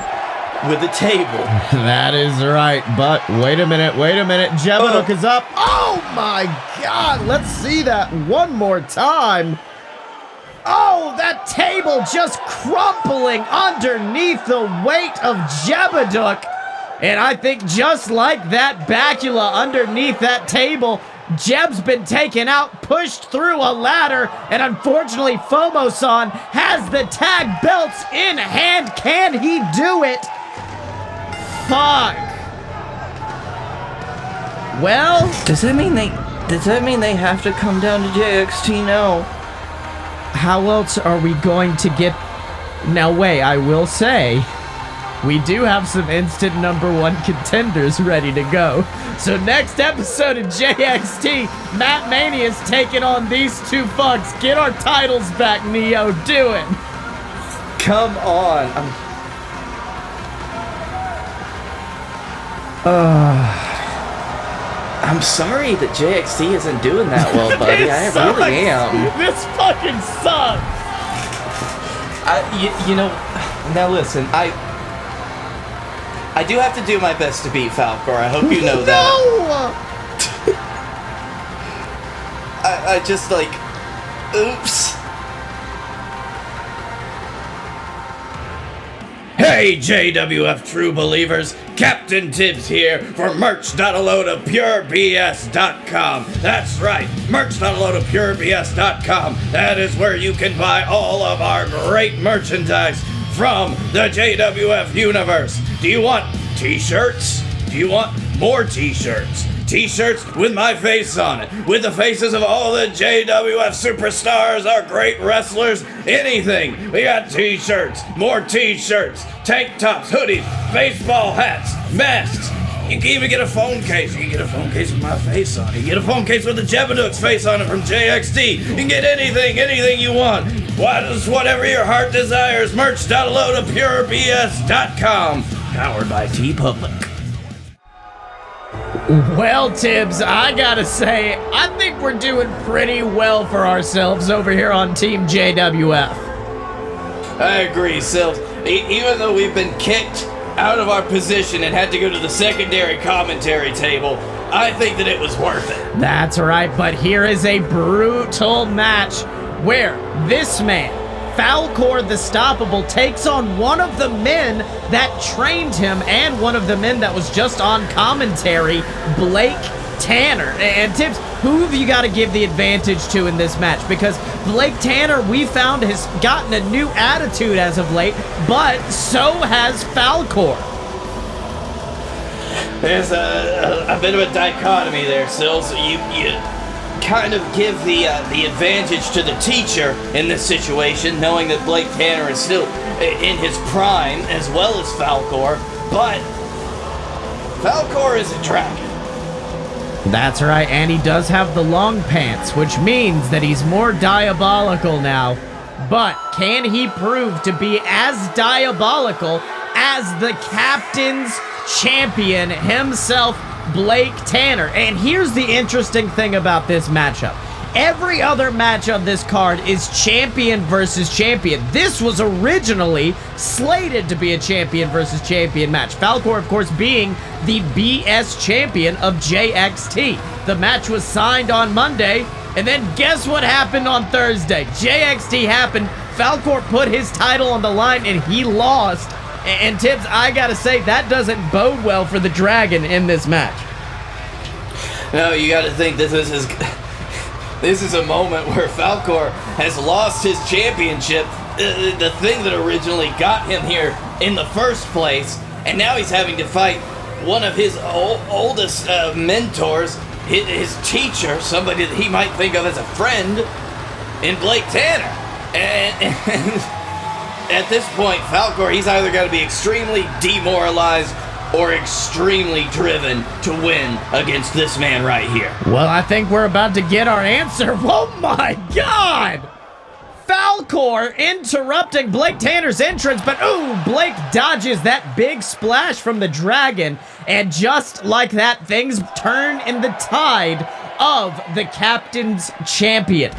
with a table. That is right, but wait a minute. Jebeduk is up. Oh my God, let's see that one more time. Oh, that table just crumpling underneath the weight of Jebeduk. And I think just like that Bacula underneath that table, Jeb's been taken out, pushed through a ladder, and unfortunately FOMO-san has the tag belts in hand. Can he do it? Fuck. Well, Does that mean they have to come down to JXT now? how else are we going to get... Now wait, I will say, we do have some instant number one contenders ready to go. So next episode of JXT, Matt Mania's taking on these two fucks. Get our titles back, Neo. Do it. Come on. I'm sorry that JXT isn't doing that well, buddy. I really am. This fucking sucks. You know, now listen, I do have to do my best to beat Falcor. I hope you know that. No! I just like, oops. Hey JWF true believers, Captain Tibbs here for merch.alodapurebs.com. That's right, merch.alodapurebs.com. That is where you can buy all of our great merchandise from the JWF universe. Do you want t-shirts? Do you want more t-shirts? T-shirts with my face on it, with the faces of all the JWF superstars, our great wrestlers, anything. We got t-shirts, more t-shirts, tank tops, hoodies, baseball hats, masks. You can even get a phone case. You can get a phone case with my face on it. You can get a phone case with the Jebeduk's face on it from JXT. You can get anything you want. Whatever your heart desires. Merch.alodapurebs.com. Powered by T-Public. Well, Tibbs, I gotta say, I think we're doing pretty well for ourselves over here on Team JWF. I agree, Sills. Even though we've been kicked out of our position and had to go to the secondary commentary table, I think that it was worth it. That's right, but here is a brutal match where this man, Falcor the Stoppable, takes on one of the men that trained him and one of the men that was just on commentary, Blake Tanner. And Tibbs, who have you got to give the advantage to in this match? Because Blake Tanner, we found, has gotten a new attitude as of late, but so has Falcor. There's a bit of a dichotomy there, Sills. You kind of give the advantage to the teacher in this situation, knowing that Blake Tanner is still in his prime, as well as Falcor, but Falcor is a dragon. That's right, and he does have the long pants, which means that he's more diabolical now. But can he prove to be as diabolical as the captain's champion himself, Blake Tanner? And here's the interesting thing about this matchup. Every other match on this card is champion versus champion. This was originally slated to be a champion versus champion match. Falcor, of course, being the BS champion of JXT. The match was signed on Monday, and then guess what happened on Thursday? JXT happened, Falcor put his title on the line, and he lost. And Tibbs, I gotta say, that doesn't bode well for the Dragon in this match. No, you gotta think this is a moment where Falcor has lost his championship, the thing that originally got him here in the first place, and now he's having to fight one of his oldest mentors, his teacher, somebody that he might think of as a friend, in Blake Tanner. And at this point, Falcor, he's either got to be extremely demoralized or extremely driven to win against this man right here. Well, I think we're about to get our answer. Oh my God! Falcor interrupting Blake Tanner's entrance, but ooh, Blake dodges that big splash from the Dragon, and just like that, things turn in the tide of the Captain's Champion.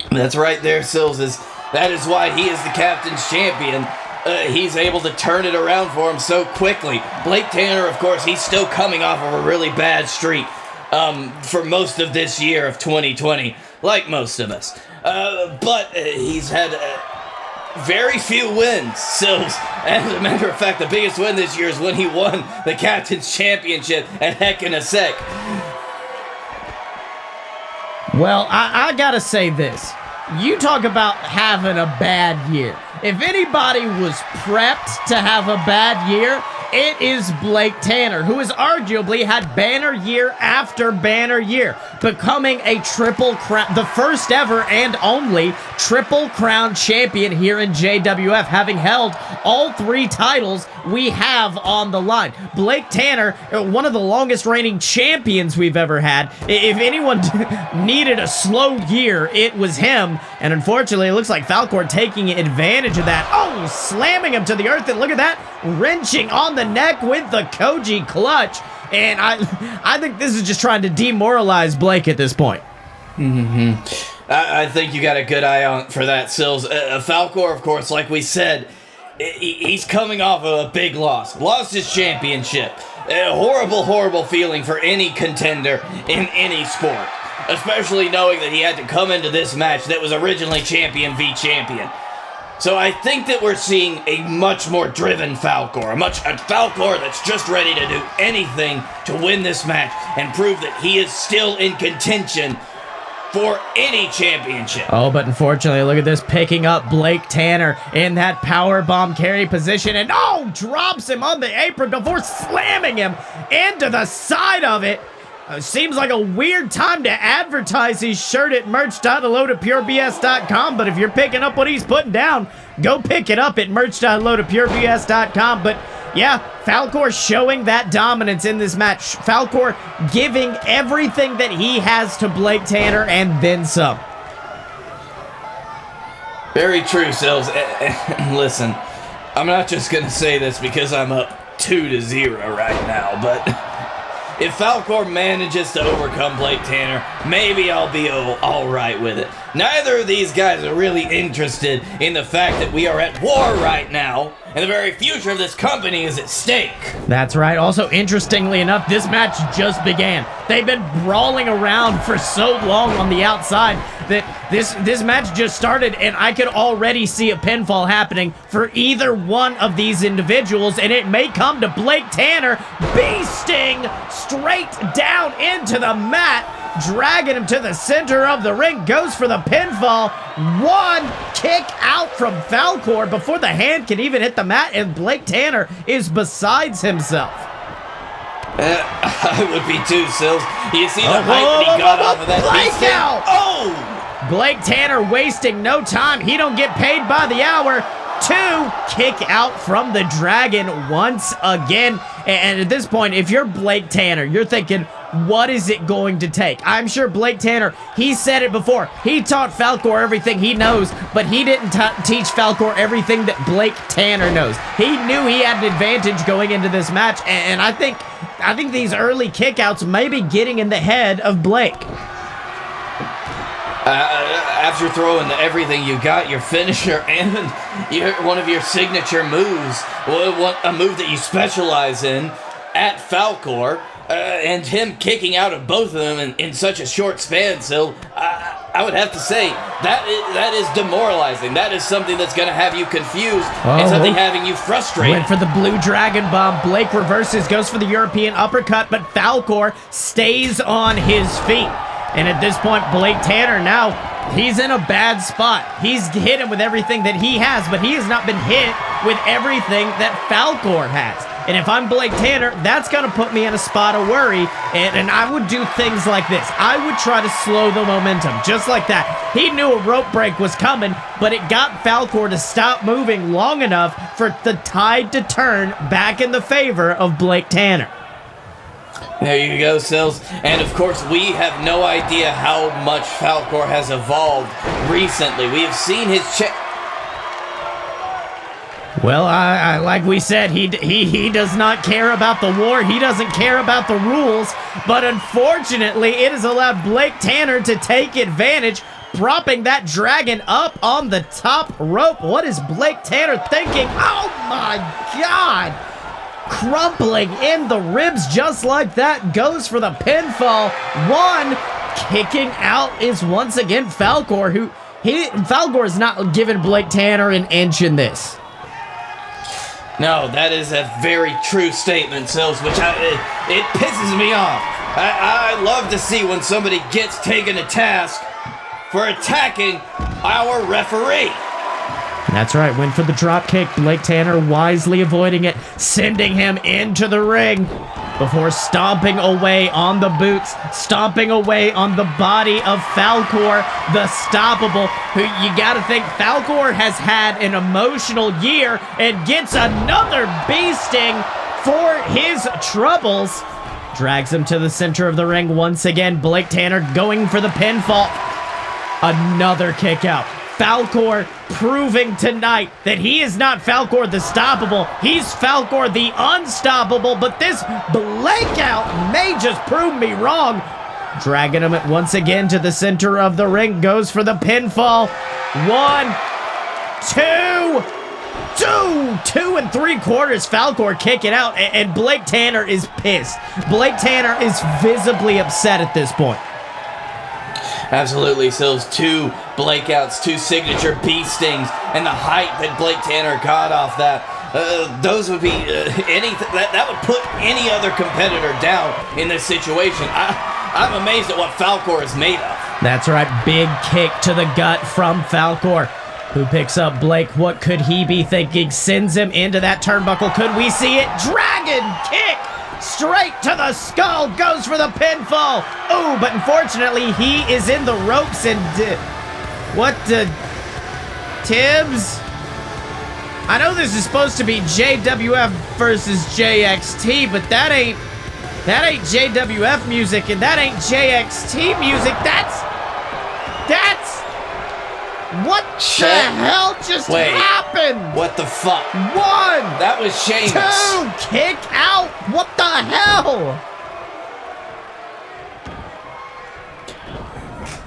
That's right there, Sills. That is why he is the Captain's Champion. He's able to turn it around for him so quickly. Blake Tanner, of course, he's still coming off of a really bad streak for most of this year of 2020, like most of us. But he's had very few wins, Sills. As a matter of fact, the biggest win this year is when he won the Captain's Championship at Heck in a Sec. Well, I gotta say this. You talk about having a bad year. If anybody was prepped to have a bad year, it is Blake Tanner, who has arguably had banner year after banner year, becoming a triple crown, the first ever and only triple crown champion here in JWF, having held all 3 titles we have on the line. Blake Tanner, one of the longest reigning champions we've ever had. If anyone needed a slow year, it was him. And unfortunately, it looks like Falcor taking advantage of that. Oh, slamming him to the earth, and look at that, wrenching on the neck with the Koji clutch. And I think this is just trying to demoralize Blake at this point. I think you got a good eye on for that, Sills. Falcor, of course, like we said, he's coming off of a big loss. Lost his championship. A horrible, horrible feeling for any contender in any sport. Especially knowing that he had to come into this match that was originally champion v champion. So I think that we're seeing a much more driven Falcor, a Falcor that's just ready to do anything to win this match and prove that he is still in contention for any championship. Oh, but unfortunately, look at this, picking up Blake Tanner in that powerbomb carry position, and oh, drops him on the apron before slamming him into the side of it. Seems like a weird time to advertise his shirt at merch.loadofpurebs.com, but if you're picking up what he's putting down, go pick it up at merch.loadofpurebs.com. But yeah, Falcor showing that dominance in this match. Falcor giving everything that he has to Blake Tanner and then some. Very true, Sills. Listen, I'm not just going to say this because I'm up 2-0 right now, but if Falcor manages to overcome Blake Tanner, maybe I'll be all right with it. Neither of these guys are really interested in the fact that we are at war right now, and the very future of this company is at stake. That's right. Also, interestingly enough, this match just began. They've been brawling around for so long on the outside that this match just started, and I could already see a pinfall happening for either one of these individuals, and it may come to Blake Tanner beasting straight down into the mat, dragging him to the center of the ring, goes for the pinfall. One kick out from Falcor before the hand can even hit the mat, and Blake Tanner is besides himself. I would be too, Sills. You see the height that he got off of that Blake out! Oh! Blake Tanner wasting no time. He don't get paid by the hour. 2, kick out from the Dragon once again. And at this point, if you're Blake Tanner, you're thinking, what is it going to take? I'm sure Blake Tanner, he said it before. He taught Falcor everything he knows, but he didn't teach Falcor everything that Blake Tanner knows. He knew he had an advantage going into this match, and I think these early kickouts may be getting in the head of Blake. After throwing everything you got, your finisher and one of your signature moves, a move that you specialize in at Falcor, and him kicking out of both of them in such a short span, so I would have to say that is demoralizing. That is something that's going to have you confused and something having you frustrated. Went for the blue dragon bomb. Blake reverses, goes for the European uppercut, but Falcor stays on his feet. And at this point, Blake Tanner now, he's in a bad spot. He's hit him with everything that he has, but he has not been hit with everything that Falcor has. And if I'm Blake Tanner, that's going to put me in a spot of worry, and I would do things like this. I would try to slow the momentum, just like that. He knew a rope break was coming, but it got Falcor to stop moving long enough for the tide to turn back in the favor of Blake Tanner. There you go, Sills. And of course, we have no idea how much Falcor has evolved recently. We have seen his Well, I like we said, he does not care about the war. He doesn't care about the rules. But unfortunately, it has allowed Blake Tanner to take advantage, propping that dragon up on the top rope. What is Blake Tanner thinking? Oh my God! Crumpling in the ribs just like that, goes for the pinfall. One, kicking out is once again Falcor, Falcor is not giving Blake Tanner an inch in this. No, that is a very true statement, Sills, which it pisses me off. I love to see when somebody gets taken to task for attacking our referee. That's right, went for the drop kick. Blake Tanner wisely avoiding it, sending him into the ring before stomping away on the boots, stomping away on the body of Falcor, the Stoppable, who you gotta think Falcor has had an emotional year and gets another bee sting for his troubles. Drags him to the center of the ring once again. Blake Tanner going for the pinfall. Another kick out. Falcor proving tonight that he is not Falcor the Stoppable. He's Falcor the Unstoppable, but this Blakeout may just prove me wrong. Dragging him once again to the center of the ring. Goes for the pinfall. 1, 2 and 3/4. Falcor kicking out, and Blake Tanner is pissed. Blake Tanner is visibly upset at this point. Absolutely, Sills. 2 Blakeouts, 2 signature bee stings, and the height that Blake Tanner got off that. Those would be anything that would put any other competitor down in this situation. I'm amazed at what Falcor is made of. That's right, big kick to the gut from Falcor, who picks up Blake. What could he be thinking? Sends him into that turnbuckle. Could we see it? Dragon kick! Straight to the skull, goes for the pinfall. Oh, but unfortunately, he is in the ropes and Tibbs? I know this is supposed to be JWF versus JXT, but that ain't JWF music and that ain't JXT music. That's what the hell just happened? What the fuck? 1, that was Sheamus. 2, kick out. What the hell?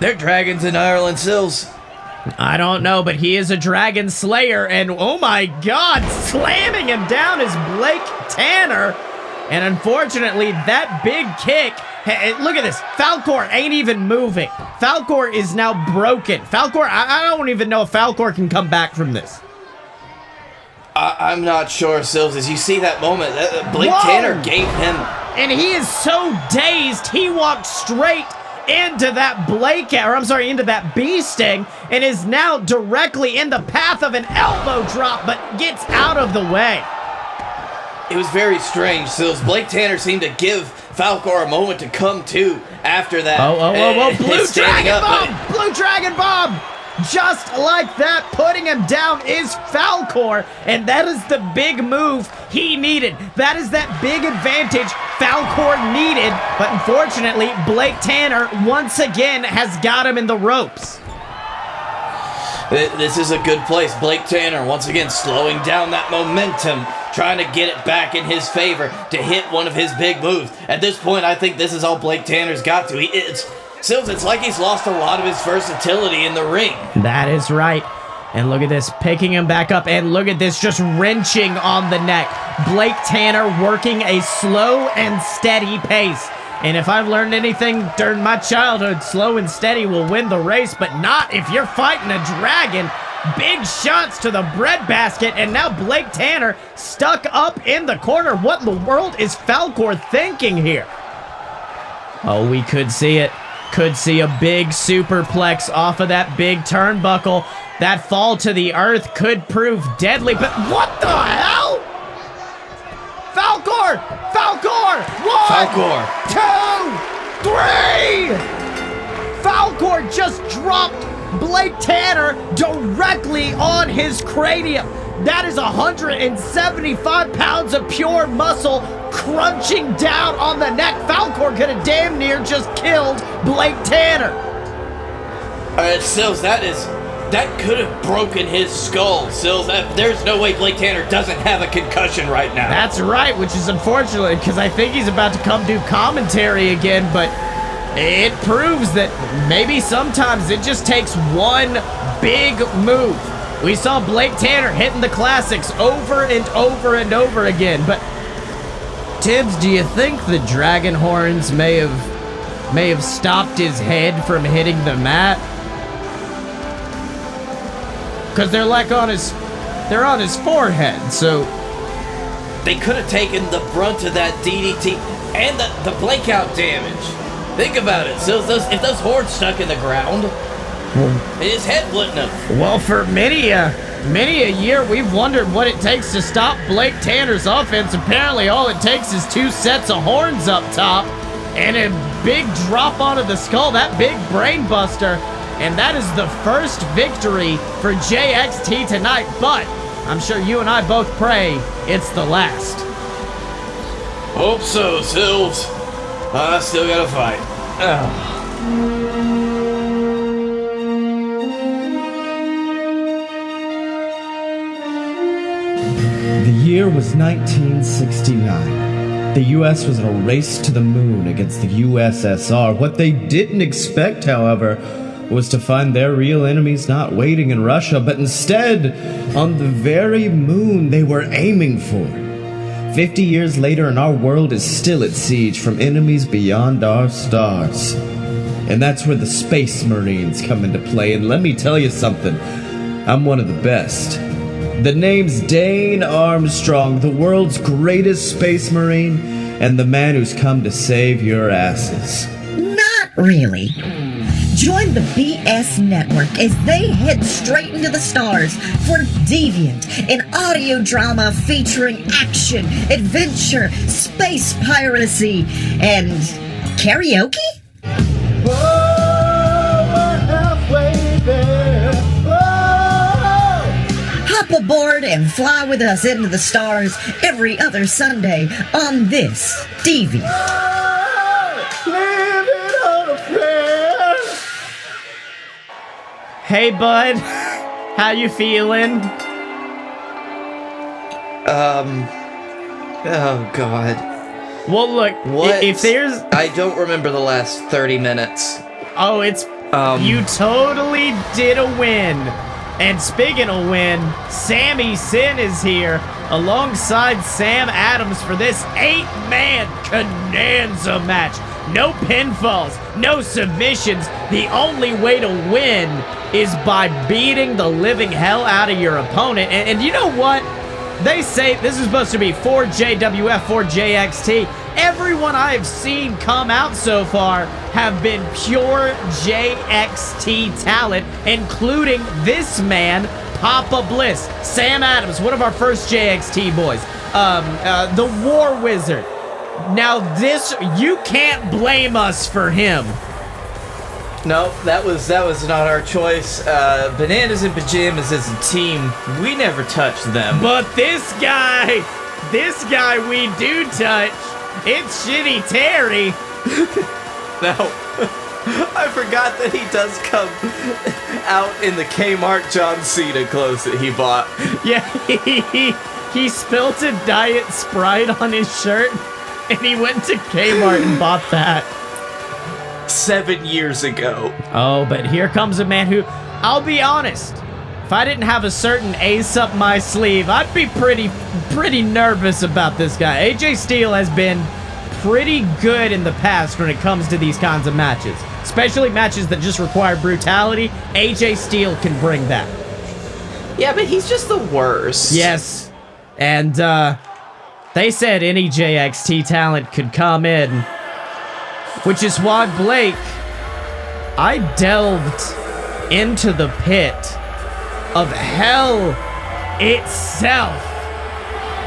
They're dragons in Ireland, Sills. I don't know, but he is a dragon slayer, and oh my God, slamming him down is Blake Tanner. And unfortunately, that big kick, hey, look at this. Falcor ain't even moving. Falcor is now broken. Falcor, I don't even know if Falcor can come back from this. I'm not sure, Sills. As you see that moment, Blake Tanner gave him... And he is so dazed, he walked straight into that into that bee sting, and is now directly in the path of an elbow drop, but gets out of the way. It was very strange, Sills. Blake Tanner seemed to give Falcor a moment to come to after that. Oh, Blue Dragon Bomb! Blue Dragon Bomb! Just like that, putting him down is Falcor, and that is the big move he needed. That is that big advantage Falcor needed, but unfortunately, Blake Tanner once again has got him in the ropes. This is a good place. Blake Tanner once again slowing down that momentum, trying to get it back in his favor to hit one of his big moves. At this point, I think this is all Blake Tanner's got to. It's like he's lost a lot of his versatility in the ring. That is right. And look at this, picking him back up, and look at this, just wrenching on the neck. Blake Tanner working a slow and steady pace. And if I've learned anything during my childhood, slow and steady will win the race, but not if you're fighting a dragon. Big shots to the breadbasket, and now Blake Tanner stuck up in the corner. What in the world is Falcor thinking here? Oh, we could see it. Could see a big superplex off of that big turnbuckle. That fall to the earth could prove deadly, but what the hell? Falcor! Falcor! 1, 2, 3! Falcor just dropped Blake Tanner directly on his cranium. That is 175 pounds of pure muscle crunching down on the neck. Falcor could have damn near just killed Blake Tanner. Alright, Sills, that could have broken his skull, Sills. There's no way Blake Tanner doesn't have a concussion right now. That's right, which is unfortunate because I think he's about to come do commentary again, but it proves that maybe sometimes it just takes one big move. We saw Blake Tanner hitting the classics over and over and over again, but Tibbs, do you think the dragon horns may have stopped his head from hitting the mat? Because they're like on his forehead, so they could have taken the brunt of that DDT and the breakout damage. Think about it, Sills. If those horns stuck in the ground, his head wouldn't have. Well, for many a year, we've wondered what it takes to stop Blake Tanner's offense. Apparently, all it takes is 2 sets of horns up top and a big drop onto the skull, that big brain buster. And that is the first victory for JXT tonight, but I'm sure you and I both pray it's the last. Hope so, Sills. I still gotta fight. The year was 1969. The US was in a race to the moon against the USSR. What they didn't expect, however, was to find their real enemies not waiting in Russia, but instead on the very moon they were aiming for. 50 years later, and our world is still at siege from enemies beyond our stars. And that's where the Space Marines come into play, and let me tell you something, I'm one of the best. The name's Dane Armstrong, the world's greatest Space Marine, and the man who's come to save your asses. Not really. Join the BS Network as they head straight into the stars for Deviant, an audio drama featuring action, adventure, space piracy, and karaoke? Whoa, we're halfway there. Whoa! Hop aboard and fly with us into the stars every other Sunday on this Deviant. Living on a prayer. Hey, bud, how you feeling? Oh, God. Well, look, What? if there's... I don't remember the last 30 minutes. Oh, it's... You totally did a win. And speaking of win, Sammy Sin is here alongside Sam Adams for this 8-man Konanza match. No pinfalls, no submissions. The only way to win is by beating the living hell out of your opponent. And you know what? They say this is supposed to be for JWF, for JXT. Everyone I have seen come out so far have been pure JXT talent, including this man, Papa Bliss, Sam Adams, one of our first JXT boys, the War Wizard. Now this, you can't blame us for him. No, that was not our choice. Bananas and Pajamas is a team. We never touched them. But this guy we do touch. It's Shitty Terry. No. I forgot that he does come out in the Kmart John Cena clothes that he bought. Yeah, he spilt a Diet Sprite on his shirt, and he went to Kmart and bought that. 7 years ago. Oh, but here comes a man who, I'll be honest, if I didn't have a certain ace up my sleeve, I'd be pretty nervous about this guy. AJ Steele has been pretty good in the past when it comes to these kinds of matches, especially matches that just require brutality. AJ Steele can bring that. Yeah, but he's just the worst. Yes, and they said any JXT talent could come in, which is why, Blake, I delved into the pit of hell itself,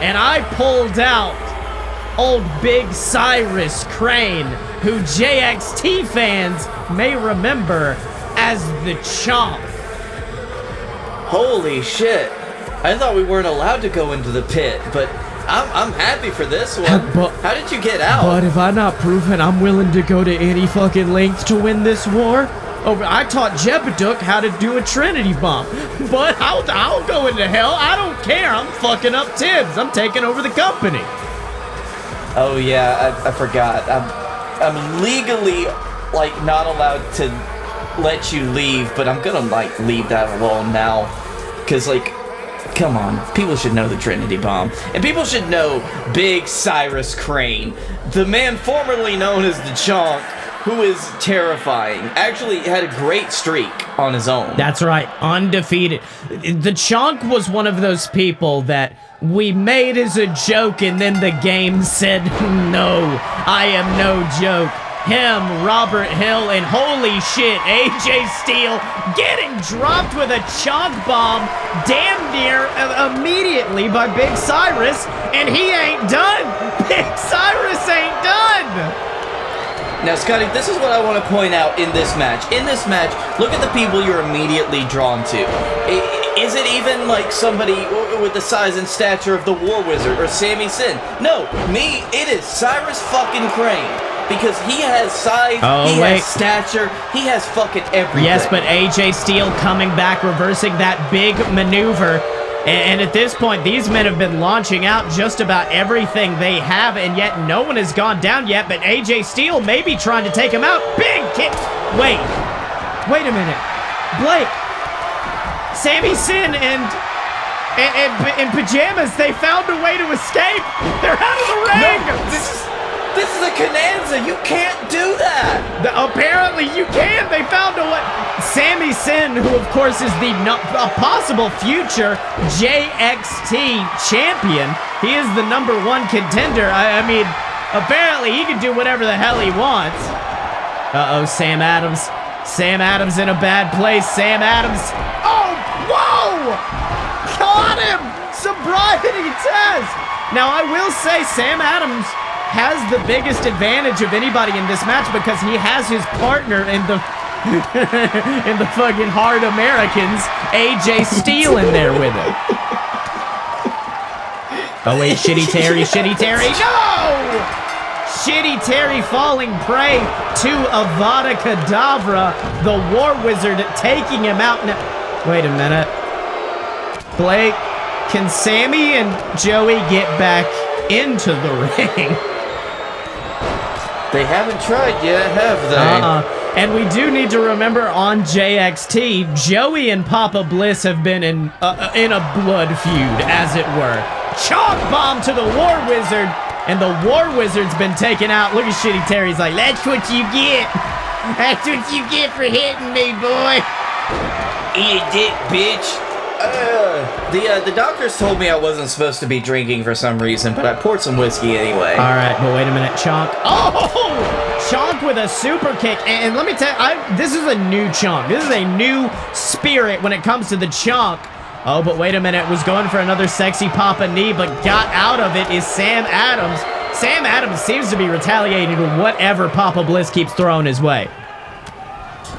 and I pulled out old Big Cyrus Crane, who JXT fans may remember as the Chomp. Holy shit. I thought we weren't allowed to go into the pit, but I'm happy for this one. But- How did you get out? But if I'm not proven I'm willing to go to any fucking length to win this war, I taught Jebeduk how to do a Trinity bomb. But I'll go into hell. I don't care. I'm fucking up Tibbs. I'm taking over the company. Oh yeah, I forgot. I'm legally like not allowed to let you leave, but I'm gonna like leave that alone now, cause like, come on, people should know the Trinity bomb, and people should know Big Cyrus Crane, the man formerly known as the Chonk, who is terrifying. Actually had a great streak on his own. That's right, undefeated. The Chonk was one of those people that we made as a joke, and then the game said, no, I am no joke. Him, Robert Hill, and holy shit, AJ Steele getting dropped with a Chonk bomb damn near immediately by Big Cyrus, and he ain't done. Big Cyrus ain't done. Now, Scotty, this is what I want to point out in this match. In this match, look at the people you're immediately drawn to. Is it even like somebody with the size and stature of the War Wizard or Sami Zayn? No, me, it is Cyrus fucking Crane. Because he has size, he has stature, he has fucking everything. Yes, but AJ Steele coming back, reversing that big maneuver. And at this point, these men have been launching out just about everything they have, and yet no one has gone down yet, but AJ Steele may be trying to take him out. Big kick! Wait a minute. Blake, Sami Zayn and in pajamas, they found a way to escape. They're out of the ring! No, this is a Konanza. You can't do that. Apparently you can. They found a way. Sami Zayn, who of course is the a possible future JXT champion. He is the number one contender. I mean, apparently he can do whatever the hell he wants. Uh-oh, Sam Adams. Sam Adams in a bad place. Sam Adams. Oh, whoa! Caught him! Sobriety test! Now, I will say Sam Adams has the biggest advantage of anybody in this match because he has his partner in the in the fucking Hard Americans, AJ Steele, in there with him. Oh wait, Shitty Terry, no! Shitty Terry falling prey to Avada Kedavra, the War Wizard taking him out. Now, wait a minute. Blake, can Sammy and Joey get back into the ring? They haven't tried yet, have they? And we do need to remember on JXT, Joey and Papa Bliss have been in a blood feud, as it were. Chalk bomb to the War Wizard, and the War Wizard's been taken out. Look at Shitty Terry's like, that's what you get. That's what you get for hitting me, boy. Eat a dick, bitch. The doctors told me I wasn't supposed to be drinking for some reason, but I poured some whiskey anyway. All right, but wait a minute, Chonk. Oh! Chonk with a super kick, and let me tell you, this is a new Chonk. This is a new spirit when it comes to the Chonk. Oh, but wait a minute, was going for another sexy Papa knee, but got out of it is Sam Adams. Sam Adams seems to be retaliating with whatever Papa Bliss keeps throwing his way.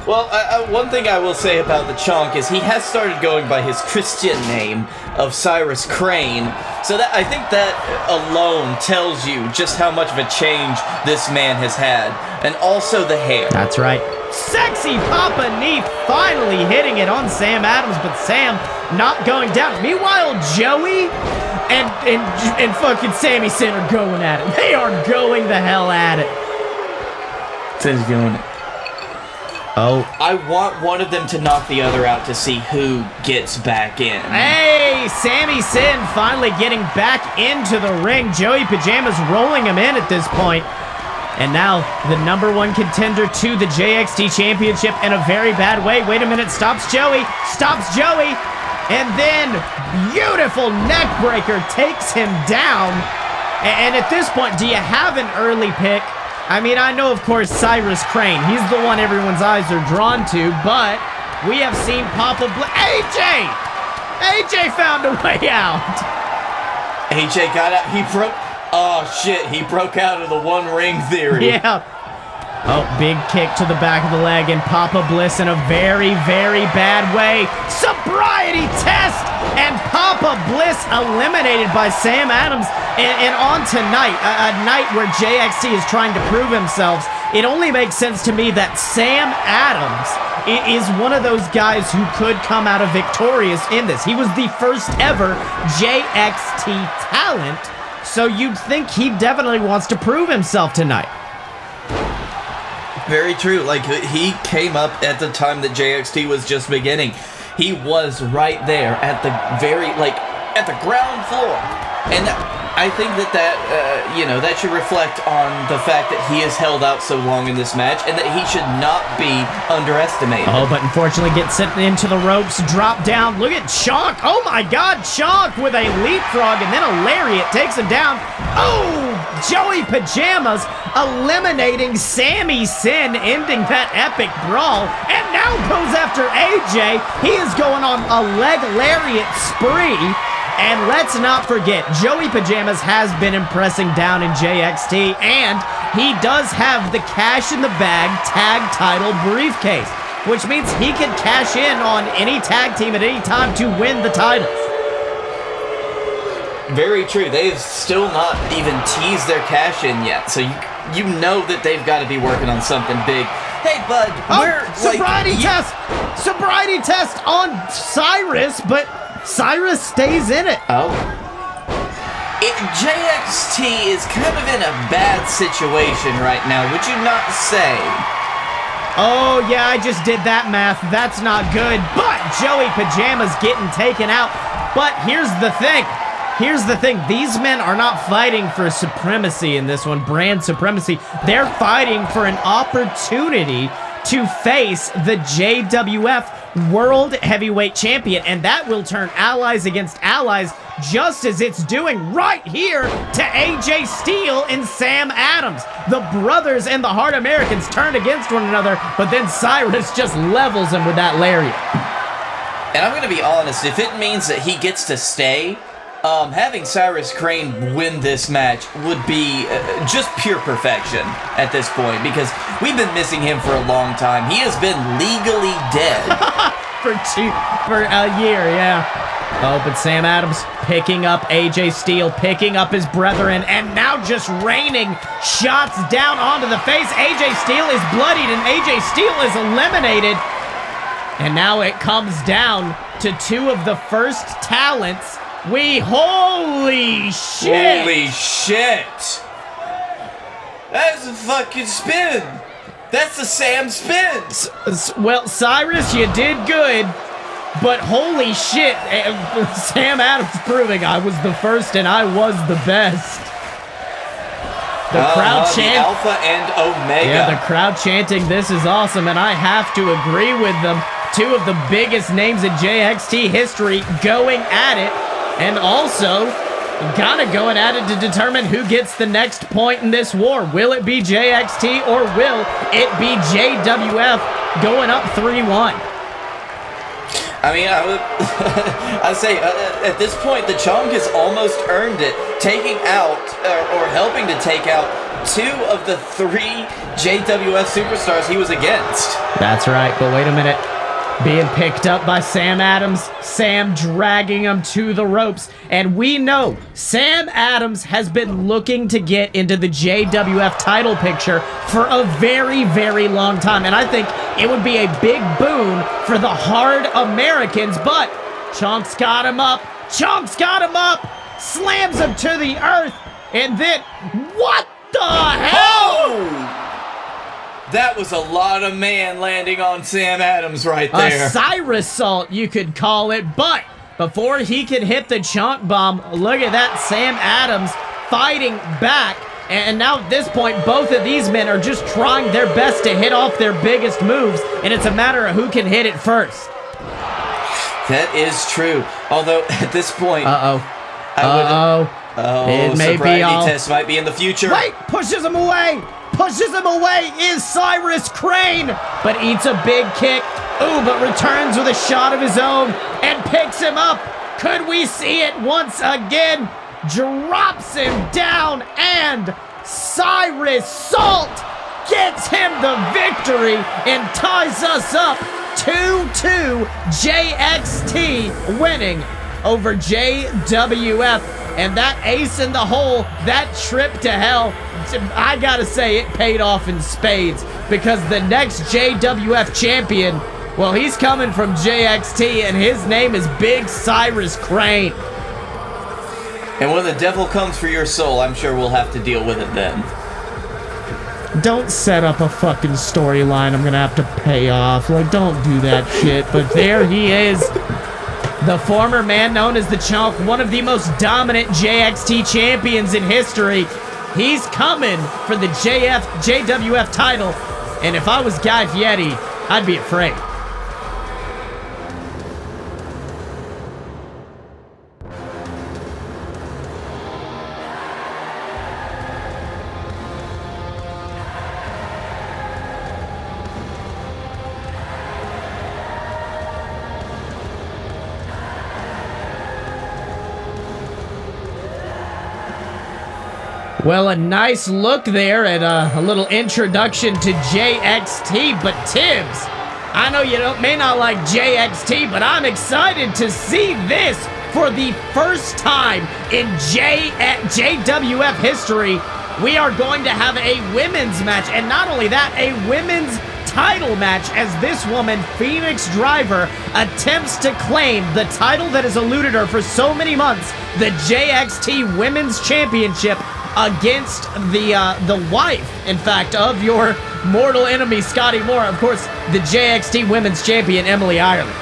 Well, one thing I will say about the Chonk is he has started going by his Christian name of Cyrus Crane, so that I think that alone tells you just how much of a change this man has had, and also the hair. That's right. Sexy Papa knee finally hitting it on Sam Adams, but Sam not going down. Meanwhile, Joey and fucking Sami Zayn are going at it. They are going the hell at it. Sam's going. Oh. I want one of them to knock the other out to see who gets back in. Hey, Sami Zayn finally getting back into the ring. Joey Pajamas rolling him in at this point. And now the number one contender to the JXT Championship in a very bad way. Wait a minute, stops Joey. And then beautiful neck breaker takes him down. And at this point, do you have an early pick? I mean, I know, of course, Cyrus Crane. He's the one everyone's eyes are drawn to, but we have seen Papa AJ! AJ found a way out. AJ got out. He broke. Oh, shit. He broke out of the one ring theory. Yeah. Oh, big kick to the back of the leg, and Papa Bliss in a very, very bad way. Sobriety test, and Papa Bliss eliminated by Sam Adams. And on tonight, a night where JXT is trying to prove themselves, it only makes sense to me that Sam Adams is one of those guys who could come out of victorious in this. He was the first ever JXT talent, so you'd think he definitely wants to prove himself tonight. Very true. Like, he came up at the time that JXT was just beginning. He was right there at the very, like, at the ground floor. And I think that that should reflect on the fact that he has held out so long in this match and that he should not be underestimated. Oh, but unfortunately gets sent into the ropes, drop down. Look at Chonk. Oh my God, Chonk with a leapfrog and then a lariat takes him down. Oh, Joey Pajamas eliminating Sami Sin, ending that epic brawl, and now goes after AJ. He is going on a leg lariat spree. And let's not forget, Joey Pajamas has been impressing down in JXT, and he does have the cash in the bag tag title briefcase, which means he can cash in on any tag team at any time to win the titles. Very true. They've still not even teased their cash in yet, so you know that they've got to be working on something big. Hey, bud, sobriety test! Sobriety test on Cyrus, but Cyrus stays in it. Oh. JXT is kind of in a bad situation right now, would you not say? Oh, yeah, I just did that math. That's not good. But Joey Pajamas getting taken out. But here's the thing. These men are not fighting for supremacy in this one, brand supremacy. They're fighting for an opportunity to face the JWF World Heavyweight Champion, and that will turn allies against allies, just as it's doing right here to AJ Styles and Sam Adams. The brothers and the Hard Americans turn against one another, but then Cyrus just levels him with that lariat. And I'm going to be honest, if it means that he gets to stay, having Cyrus Crane win this match would be just pure perfection at this point, because we've been missing him for a long time. He has been legally dead. for a year, yeah. Oh, but Sam Adams picking up AJ Styles, picking up his brethren, and now just raining shots down onto the face. AJ Styles is bloodied, and AJ Styles is eliminated. And now it comes down to two of the first talents. Holy shit! Holy shit! That's a fucking spin! That's the Sam spin! Well, Cyrus, you did good, but holy shit, Sam Adams proving I was the first and I was the best. The crowd chanting. Alpha and Omega. Yeah, the crowd chanting, this is awesome, and I have to agree with them. Two of the biggest names in JXT history going at it. And also, gotta going at it to determine who gets the next point in this war. Will it be JXT or will it be JWF going up 3-1? I mean, I'd say at this point, the Chong has almost earned it, taking out or helping to take out two of the three JWF superstars he was against. That's right, but wait a minute. Being picked up by Sam Adams, Sam dragging him to the ropes, and we know Sam Adams has been looking to get into the JWF title picture for a very, very long time, and I think it would be a big boon for the Hard Americans, but Chonk's got him up, slams him to the earth, and then, what the hell? Oh! That was a lot of man landing on Sam Adams right there. A Cyrus salt, you could call it, but before he could hit the chunk bomb, look at that, Sam Adams fighting back. And now at this point, both of these men are just trying their best to hit off their biggest moves, and it's a matter of who can hit it first. That is true. Although, at this point... It may be all... test might be in the future. Wait! Pushes him away is Cyrus Crane, but eats a big kick. Ooh, but returns with a shot of his own and picks him up. Could we see it once again? Drops him down, and Cyrus Salt gets him the victory and ties us up 2-2. JXT winning over JWF. And that ace in the hole, that trip to hell, I gotta say, it paid off in spades, because the next JWF champion, well, he's coming from JXT, and his name is Big Cyrus Crane. And when the devil comes for your soul, I'm sure we'll have to deal with it then. Don't set up a fucking storyline I'm gonna have to pay off. Like, don't do that shit. But there he is. The former man known as the Chunk, one of the most dominant JXT champions in history. He's coming for the JWF title. And if I was Guy Fieri, I'd be afraid. Well, a nice look there at a little introduction to JXT, but Tibbs, I know you may not like JXT, but I'm excited to see this for the first time in JWF history. We are going to have a women's match, and not only that, a women's title match as this woman, Phoenix Driver, attempts to claim the title that has eluded her for so many months, the JXT Women's Championship, against the wife, in fact, of your mortal enemy, Scottye Moore. Of course, the JXT Women's Champion, Emily Ireland.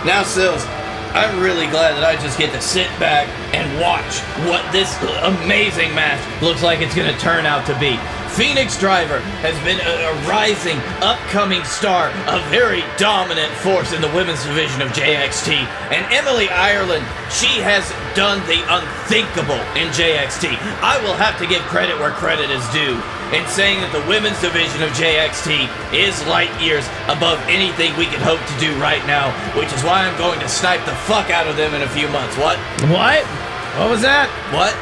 Now, Sills, I'm really glad that I just get to sit back and watch what this amazing match looks like it's going to turn out to be. Phoenix Driver has been a rising, upcoming star, a very dominant force in the women's division of JXT. And Emily Ireland, she has done the unthinkable in JXT. I will have to give credit where credit is due in saying that the women's division of JXT is light years above anything we could hope to do right now, which is why I'm going to snipe the fuck out of them in a few months. What? What? What was that? What?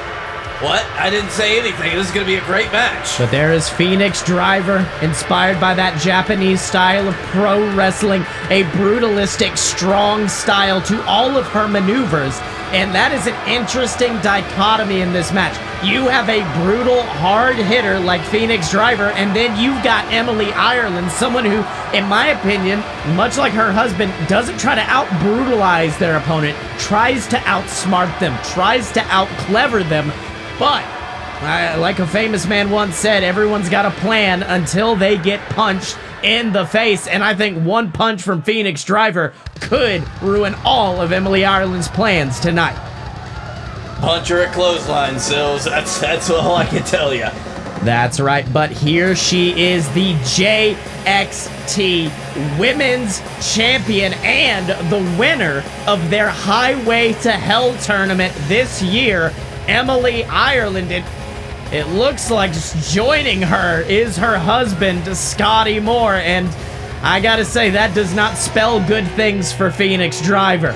I didn't say anything. This is going to be a great match. But there is Phoenix Driver, inspired by that Japanese style of pro wrestling, a brutalistic, strong style to all of her maneuvers. And that is an interesting dichotomy in this match. You have a brutal, hard hitter like Phoenix Driver, and then you've got Emily Ireland, someone who, in my opinion, much like her husband, doesn't try to out-brutalize their opponent, tries to outsmart them, tries to out-clever them. But, like a famous man once said, everyone's got a plan until they get punched in the face. And I think one punch from Phoenix Driver could ruin all of Emily Ireland's plans tonight. Punch her at clothesline, Sills. That's all I can tell you. That's right, but here she is, the JXT Women's Champion and the winner of their Highway to Hell tournament this year, Emily Ireland. It looks like just joining her is her husband, Scottye Moore, and I gotta say, that does not spell good things for Phoenix Driver.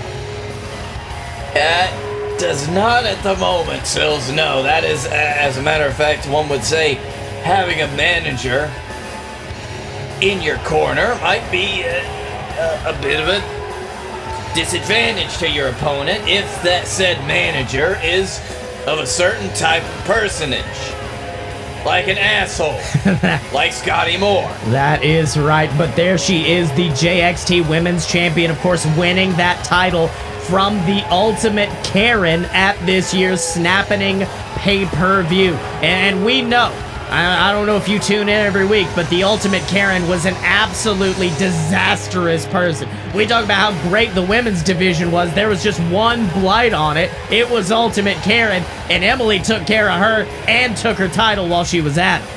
That does not at the moment, Sills. No, that is, as a matter of fact, one would say, having a manager in your corner might be a bit of a disadvantage to your opponent if that said manager is of a certain type of personage. Like an asshole. Like Scottye Moore. That is right, but there she is, the JXT Women's Champion, of course, winning that title from the Ultimate Karen at this year's Snapping pay-per-view. And we know, I don't know if you tune in every week, but the Ultimate Karen was an absolutely disastrous person. We talk about how great the women's division was. There was just one blight on it. It was Ultimate Karen, and Emily took care of her and took her title while she was at it.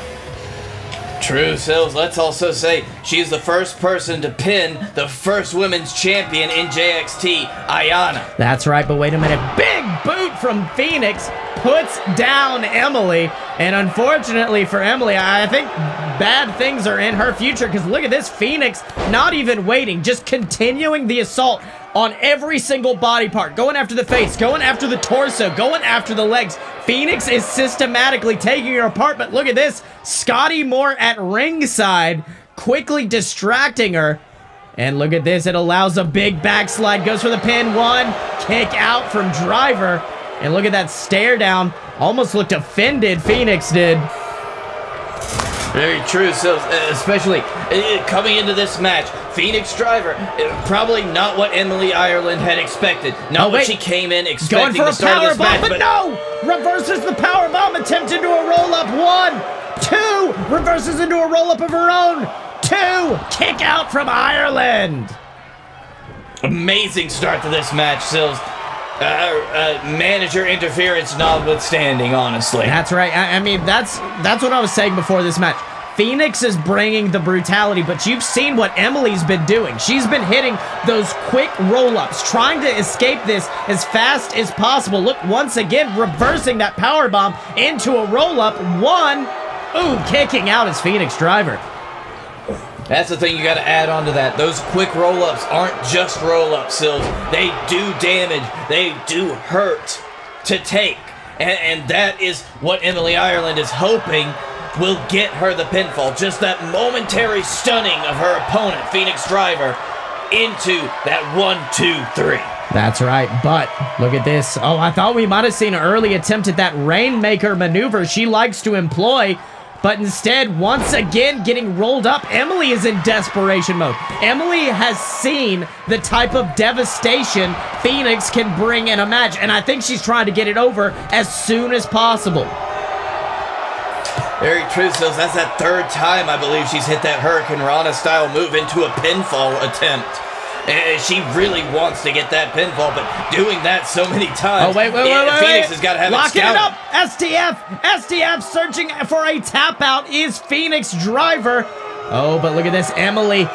True, Sills. Let's also say she's the first person to pin the first women's champion in JXT, Ayana. That's right, but wait a minute. Big boot from Phoenix puts down Emily. And unfortunately for Emily, I think bad things are in her future, because look at this. Phoenix not even waiting, just continuing the assault on every single body part, going after the face, going after the torso, going after the legs. Phoenix is systematically taking her apart, but look at this. Scottye Moore at ringside, quickly distracting her. And look at this, it allows a big backslide, goes for the pin, one, kick out from Driver. And look at that stare down, almost looked offended, Phoenix did. Very true, so especially coming into this match, Phoenix Driver, probably not what Emily Ireland had expected. Not what she came in expecting going for to start a this power bomb, match. but no! Reverses the power bomb, attempts into a roll-up, 1, 2, reverses into a roll-up of her own, 2, kick out from Ireland. Amazing start to this match, Sills. Manager interference notwithstanding, honestly. That's right. I mean, that's what I was saying before this match. Phoenix is bringing the brutality, but you've seen what Emily's been doing. She's been hitting those quick roll-ups, trying to escape this as fast as possible. Look, once again, reversing that powerbomb into a roll-up. 1, ooh, kicking out his Phoenix Driver. That's the thing you got to add on to that. Those quick roll-ups aren't just roll-ups, Sills. They do damage. They do hurt to take. And that is what Emily Ireland is hoping will get her the pinfall. Just that momentary stunning of her opponent, Phoenix Driver, into that 1, 2, 3. That's right, but look at this. Oh, I thought we might have seen an early attempt at that Rainmaker maneuver she likes to employ. But instead, once again, getting rolled up. Emily is in desperation mode. Emily has seen the type of devastation Phoenix can bring in a match, and I think she's trying to get it over as soon as possible. Very true, Sills. That's that third time, I believe, she's hit that Hurricane Rana-style move into a pinfall attempt. And she really wants to get that pinfall, but doing that so many times. Oh, wait. Phoenix has got to have Locking it it up. STF searching for a tap out is Phoenix Driver. Oh, but look at this. Emily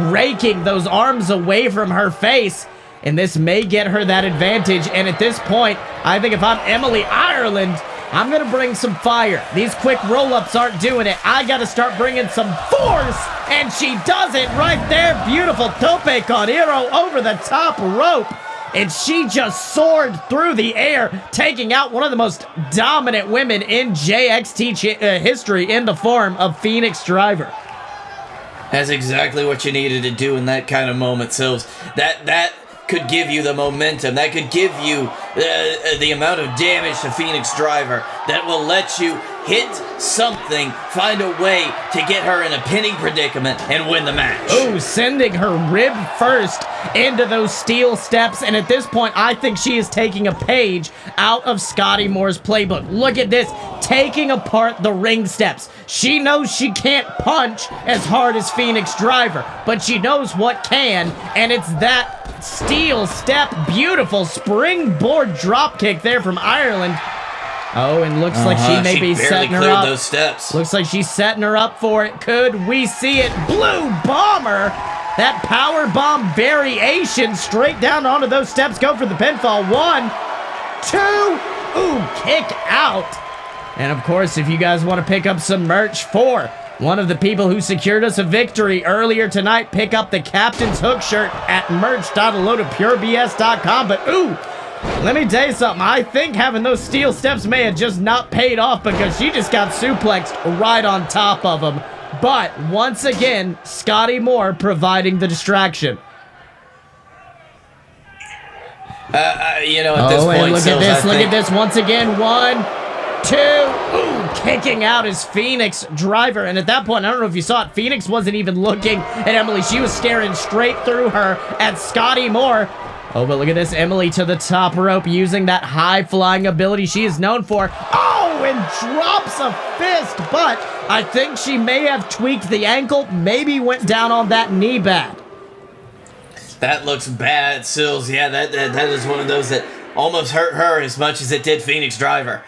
raking those arms away from her face. And this may get her that advantage. And at this point, I think if I'm Emily Ireland, I'm going to bring some fire. These quick roll-ups aren't doing it. I got to start bringing some force. And she does it right there. Beautiful tope con hilo over the top rope. And she just soared through the air, taking out one of the most dominant women in JXT history in the form of Phoenix Driver. That's exactly what you needed to do in that kind of moment, Sills. That could give you the momentum. That could give you the amount of damage to Phoenix Driver that will let you hit something, find a way to get her in a pinning predicament and win the match. Oh, sending her rib first into those steel steps. And at this point, I think she is taking a page out of Scottye Moore's playbook. Look at this, taking apart the ring steps. She knows she can't punch as hard as Phoenix Driver, but she knows what can, and it's that steel step. Beautiful springboard drop kick there from Ireland. Oh, and looks like she may be setting her up. Those steps. Looks like she's setting her up for it. Could we see it? Blue Bomber. That power bomb variation straight down onto those steps. Go for the pinfall. 1, 2. Ooh, kick out. And of course, if you guys want to pick up some merch for one of the people who secured us a victory earlier tonight, pick up the Captain's Hook shirt at merch.alodapurebs.com. But ooh, let me tell you something. I think having those steel steps may have just not paid off, because she just got suplexed right on top of them. But once again, Scottye Moore providing the distraction. At this point, look at this. Look at this once again. 1, 2. Ooh, kicking out his Phoenix Driver. And at that point, I don't know if you saw it, Phoenix wasn't even looking at Emily. She was staring straight through her at Scottye Moore. Oh, but look at this. Emily to the top rope using that high-flying ability she is known for. Oh, and drops a fist, but I think she may have tweaked the ankle, maybe went down on that knee bad. That looks bad, Sills. Yeah, that is one of those that almost hurt her as much as it did Phoenix Driver.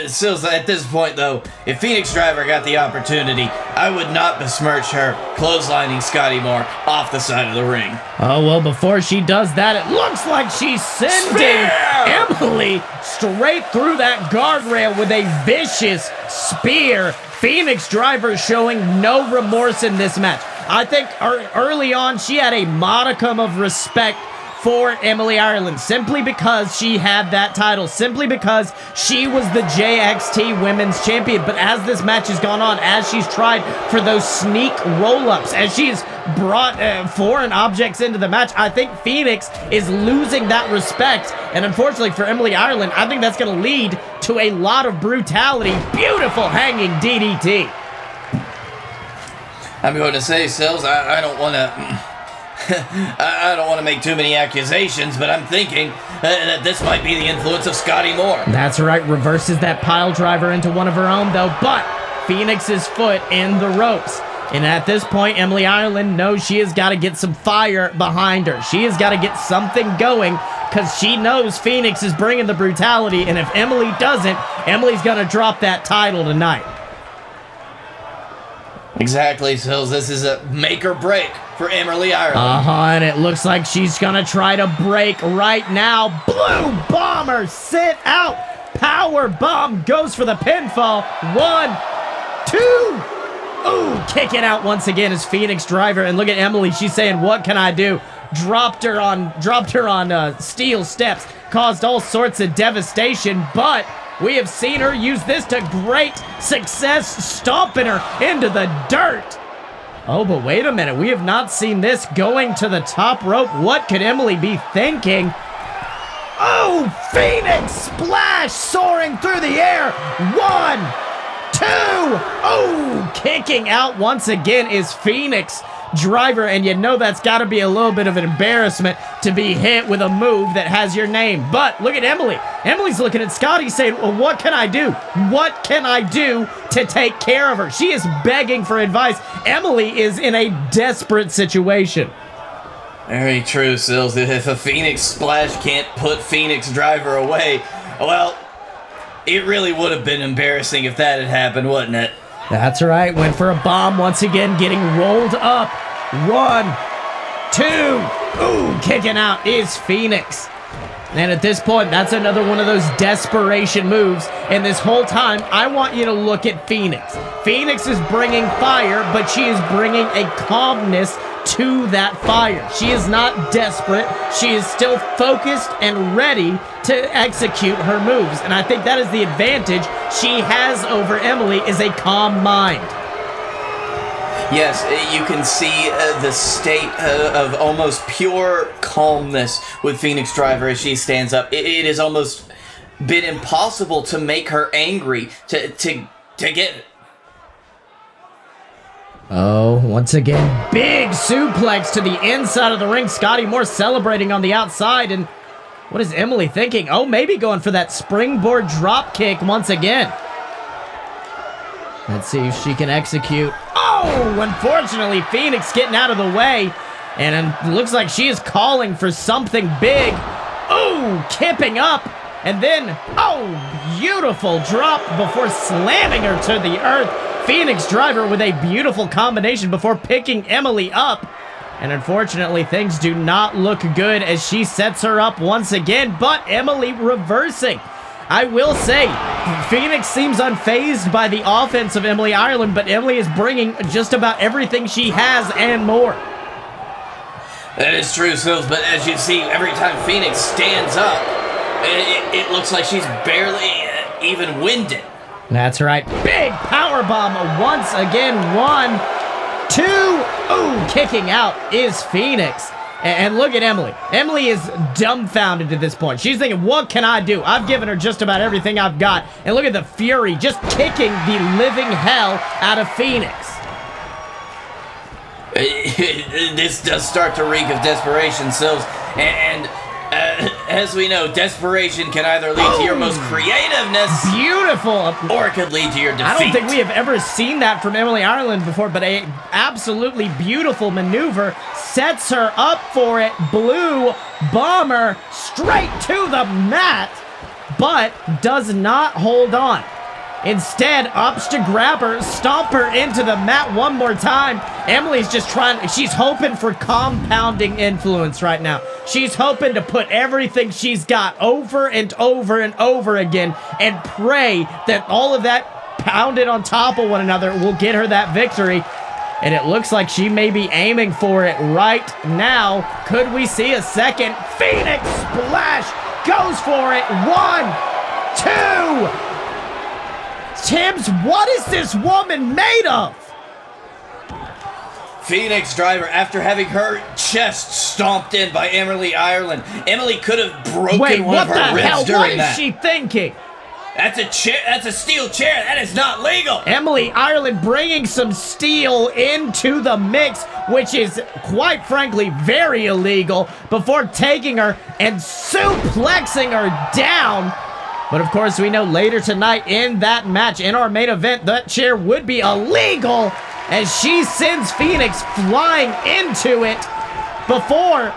Sills, at this point, though, if Phoenix Driver got the opportunity, I would not besmirch her clotheslining Scottye Moore off the side of the ring. Oh, well, before she does that, it looks like she's sending Emily straight through that guardrail with a vicious spear. Phoenix Driver showing no remorse in this match. I think early on, she had a modicum of respect for Emily Ireland, simply because she had that title, simply because she was the JXT Women's Champion. But as this match has gone on, as she's tried for those sneak roll-ups, as she's brought foreign objects into the match, I think Phoenix is losing that respect. And unfortunately for Emily Ireland, I think that's going to lead to a lot of brutality. Beautiful hanging DDT. I'm going to say, Sills, I don't want to... I don't want to make too many accusations, but I'm thinking that this might be the influence of Scottye Moore. That's right, reverses that pile driver into one of her own, though, but Phoenix's foot in the ropes. And at this point, Emily Ireland knows she has got to get some fire behind her. She has got to get something going, because she knows Phoenix is bringing the brutality, and if Emily doesn't, Emily's going to drop that title tonight. Exactly, Sills. This is a make or break for Emily Ireland. And it looks like she's gonna try to break right now. Blue Bomber sit out. Power bomb goes for the pinfall. 1, 2. Ooh, kicking out once again is Phoenix Driver. And look at Emily. She's saying, "What can I do?" Dropped her on steel steps. Caused all sorts of devastation, but we have seen her use this to great success, stomping her into the dirt. Oh, but wait a minute. We have not seen this going to the top rope. What could Emily be thinking? Oh, Phoenix splash soaring through the air. 1, 2. Oh, kicking out once again is Phoenix Driver, and you know that's got to be a little bit of an embarrassment to be hit with a move that has your name. But look at Emily. Emily's looking at Scottye saying, "Well, what can I do? What can I do to take care of her?" She is begging for advice. Emily is in a desperate situation. Very true, Sills. If a Phoenix splash can't put Phoenix Driver away, well, it really would have been embarrassing if that had happened, wouldn't it? That's right. Went for a bomb once again, getting rolled up. 1, 2. Ooh, kicking out is Phoenix. And at this point, that's another one of those desperation moves. And this whole time, I want you to look at Phoenix. Phoenix is bringing fire, but she is bringing a calmness to that fire. She is not desperate. She is still focused and ready to execute her moves. And I think that is the advantage she has over Emily, is a calm mind. Yes, you can see the state of almost pure calmness with Phoenix Driver as she stands up. It has almost been impossible to make her angry, to get... Oh, once again, big suplex to the inside of the ring. Scottye Moore celebrating on the outside. And what is Emily thinking? Oh, maybe going for that springboard drop kick once again. Let's see if she can execute. Oh, unfortunately, Phoenix getting out of the way. And it looks like she is calling for something big. Oh, kipping up. And then, oh, beautiful drop before slamming her to the earth. Phoenix Driver with a beautiful combination before picking Emily up. And unfortunately, things do not look good as she sets her up once again, but Emily reversing. I will say, Phoenix seems unfazed by the offense of Emily Ireland, but Emily is bringing just about everything she has and more. That is true, Sills, but as you see, every time Phoenix stands up, it looks like she's barely even winded. That's right. Big powerbomb once again. 1, 2. Ooh, kicking out is Phoenix. And look at Emily. Emily is dumbfounded at this point. She's thinking, what can I do? I've given her just about everything I've got. And look at the Fieri just kicking the living hell out of Phoenix. This does start to reek of desperation, Sills. And as we know, desperation can either lead to your most creativeness, beautiful, or it could lead to your defeat. I don't think we have ever seen that from Emily Ireland before, but a absolutely beautiful maneuver sets her up for it. Blue Bomber straight to the mat, but does not hold on. Instead, opts to grab her, stomp her into the mat one more time. Emily's just she's hoping for compounding influence right now. She's hoping to put everything she's got over and over and over again and pray that all of that pounded on top of one another will get her that victory. And it looks like she may be aiming for it right now. Could we see a second? Phoenix Splash goes for it. 1, 2. Tibbs, what is this woman made of? Phoenix Driver, after having her chest stomped in by Emily Ireland. Emily could have broken one of her ribs during that. What is she thinking? That's a chair. That's a steel chair. That is not legal. Emily Ireland bringing some steel into the mix, which is quite frankly very illegal, before taking her and suplexing her down. But of course, we know later tonight in that match, in our main event, that chair would be illegal as she sends Phoenix flying into it before.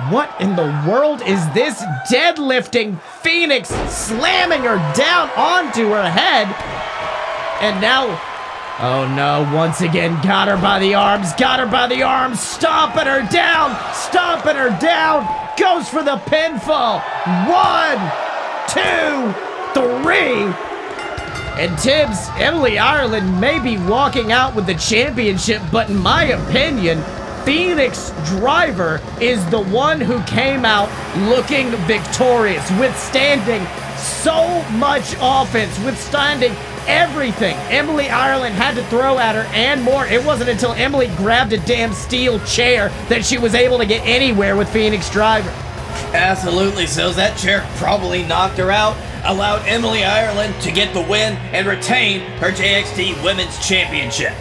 What in the world is this deadlifting Phoenix slamming her down onto her head? And now, oh no, once again, got her by the arms, stomping her down, goes for the pinfall. 1, 2, 3. And Tibbs, Emily Ireland may be walking out with the championship, but in my opinion, Phoenix Driver is the one who came out looking victorious, withstanding so much offense, withstanding everything Emily Ireland had to throw at her and more. It wasn't until Emily grabbed a damn steel chair that she was able to get anywhere with Phoenix Driver. Absolutely, so that chair probably knocked her out, allowed Emily Ireland to get the win and retain her JXT Women's Championship.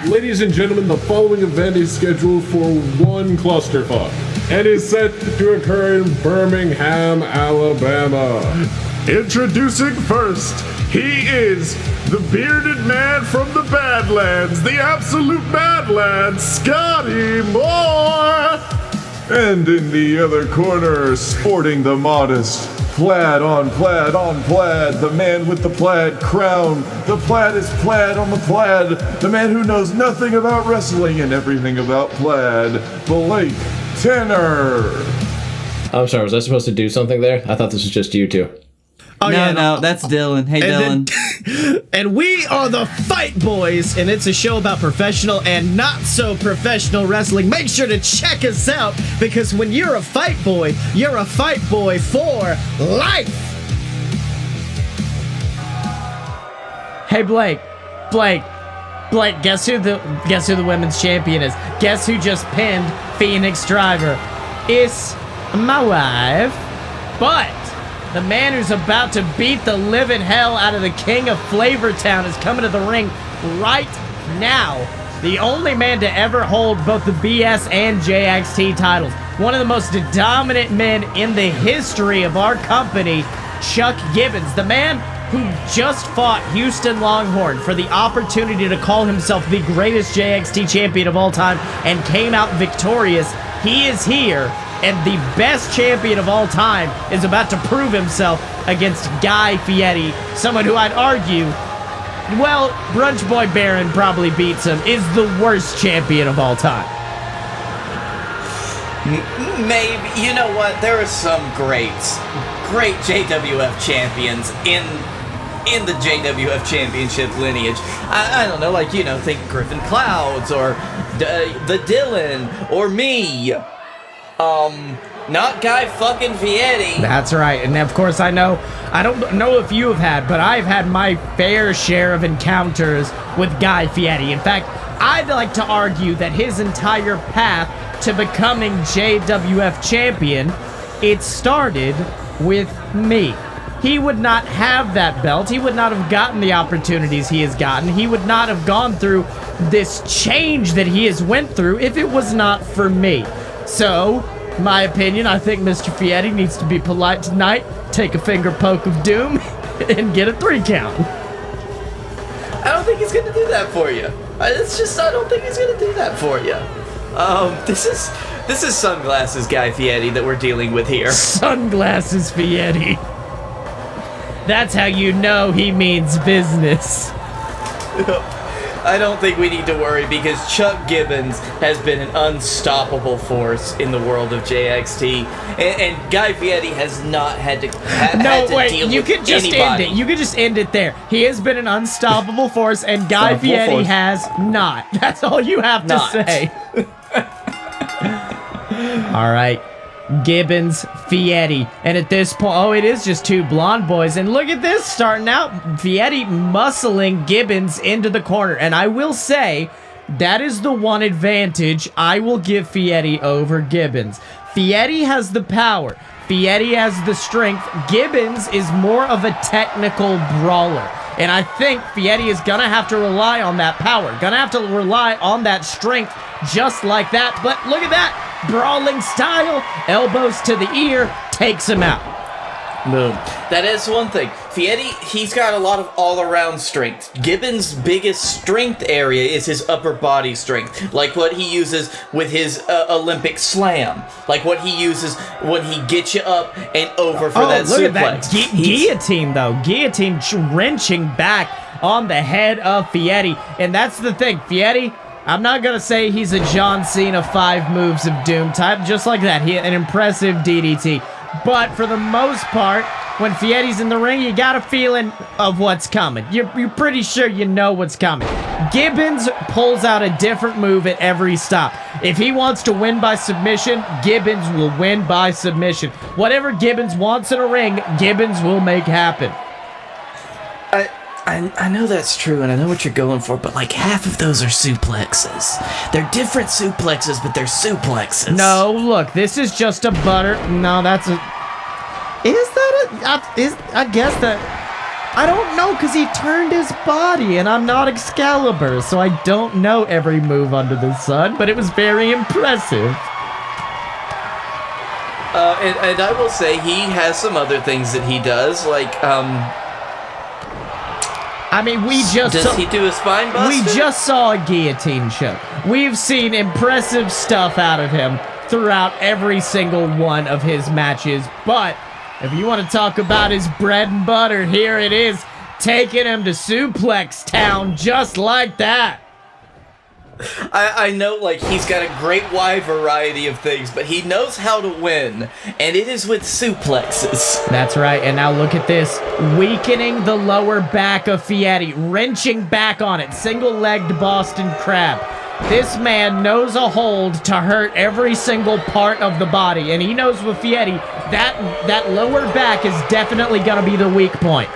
Ladies and gentlemen, the following event is scheduled for one clusterfuck and is set to occur in Birmingham, Alabama. Introducing first, he is the bearded man from the Badlands, the absolute Badlands, Scottye Moore! And in the other corner, sporting the modest plaid on plaid on plaid, the man with the plaid crown. The plaid is plaid on the plaid. The man who knows nothing about wrestling and everything about plaid, Blake Tanner. I'm sorry, was I supposed to do something there? I thought this was just you two. Oh, no, that's Dylan. Hey, Dylan. And we are the Fight Boys, and it's a show about professional and not so professional wrestling. Make sure to check us out, because when you're a fight boy, you're a fight boy for life. Hey, Blake, guess who the women's champion is? Guess who just pinned Phoenix Driver? It's my wife. But the man who's about to beat the living hell out of the king of Flavortown is coming to the ring right now. The only man to ever hold both the BS and JXT titles. One of the most dominant men in the history of our company, Chuck Gibbons. The man who just fought Houston Longhorn for the opportunity to call himself the greatest JXT champion of all time and came out victorious. He is here. And the best champion of all time is about to prove himself against Guy Fieri, someone who I'd argue, well, Brunch Boy Baron probably beats him, is the worst champion of all time. Maybe. You know what? There are some great JWF champions in the JWF championship lineage. I don't know, like, you know, think Griffin Clouds or the Dylan or me. Not Guy fucking Fieri. That's right. And of course, I don't know if you have had, but I've had my fair share of encounters with Guy Fieri. In fact, I'd like to argue that his entire path to becoming JWF champion, it started with me. He would not have that belt. He would not have gotten the opportunities he has gotten. He would not have gone through this change that he has went through if it was not for me. So, my opinion, I think Mr. Fieri needs to be polite tonight, take a finger poke of doom, and get a 3 count. I don't think he's going to do that for you. I don't think he's going to do that for you. This is Sunglasses Guy Fieri that we're dealing with here. Sunglasses Fieri. That's how you know he means business. I don't think we need to worry because Chuck Gibbons has been an unstoppable force in the world of JXT, and Guy Fieri has not had to deal you with could just anybody. end it. You could just end it there. He has been an unstoppable force, and Guy Fieri has not. That's all you have to say. All right. Gibbons, Fieri, and at this point, it is just two blonde boys, and look at this, starting out, Fieri muscling Gibbons into the corner, and I will say, that is the one advantage I will give Fieri over Gibbons. Fieri has the power, Fieri has the strength, Gibbons is more of a technical brawler, and I think Fieri is gonna have to rely on that power, gonna have to rely on that strength, just like that, but look at that! Brawling style, elbows to the ear, takes him out. Boom. That is one thing. Fieri, he's got a lot of all-around strength. Gibbons' biggest strength area is his upper body strength, like what he uses with his Olympic slam, like what he uses when he gets you up and over for that look suplex. At that guillotine, though. Guillotine wrenching back on the head of Fieri, and that's the thing. Fieri, I'm not going to say he's a John Cena 5 moves of doom type, just like that. An impressive DDT. But for the most part, when Fieri's in the ring, you got a feeling of what's coming. You're pretty sure you know what's coming. Gibbons pulls out a different move at every stop. If he wants to win by submission, Gibbons will win by submission. Whatever Gibbons wants in a ring, Gibbons will make happen. I know that's true, and I know what you're going for, but like half of those are suplexes. They're different suplexes, but they're suplexes. No, look, this is just a butter. No, that's a. Is that a? I guess that. I don't know, because he turned his body, and I'm not Excalibur, so I don't know every move under the sun, but it was very impressive. And I will say he has some other things that he does, like I mean, Does he do a spine buster? We just saw a guillotine choke. We've seen impressive stuff out of him throughout every single one of his matches. But if you want to talk about his bread and butter, here it is, taking him to Suplex Town just like that. I know, like, he's got a great wide variety of things, but he knows how to win, and it is with suplexes. That's right, and now look at this. Weakening the lower back of Fieri, wrenching back on it, single-legged Boston Crab. This man knows a hold to hurt every single part of the body, and he knows with Fieri, that lower back is definitely going to be the weak point.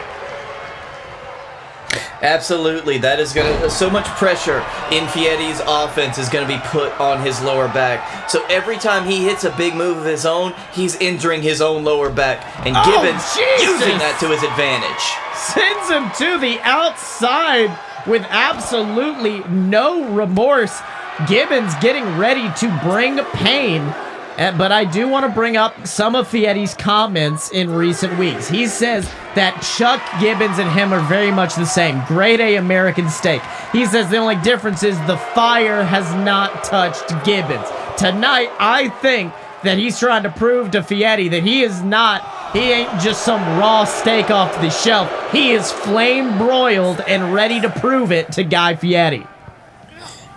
Absolutely, that is gonna so much pressure in Fieri's offense is gonna be put on his lower back. So every time he hits a big move of his own, he's injuring his own lower back, and Gibbons using that to his advantage. Sends him to the outside with absolutely no remorse. Gibbons getting ready to bring pain. But I do want to bring up some of Fieri's comments in recent weeks. He says that Chuck Gibbons and him are very much the same. Grade A American steak. He says the only difference is the fire has not touched Gibbons. Tonight, I think that he's trying to prove to Fieri that he ain't just some raw steak off the shelf. He is flame broiled and ready to prove it to Guy Fieri.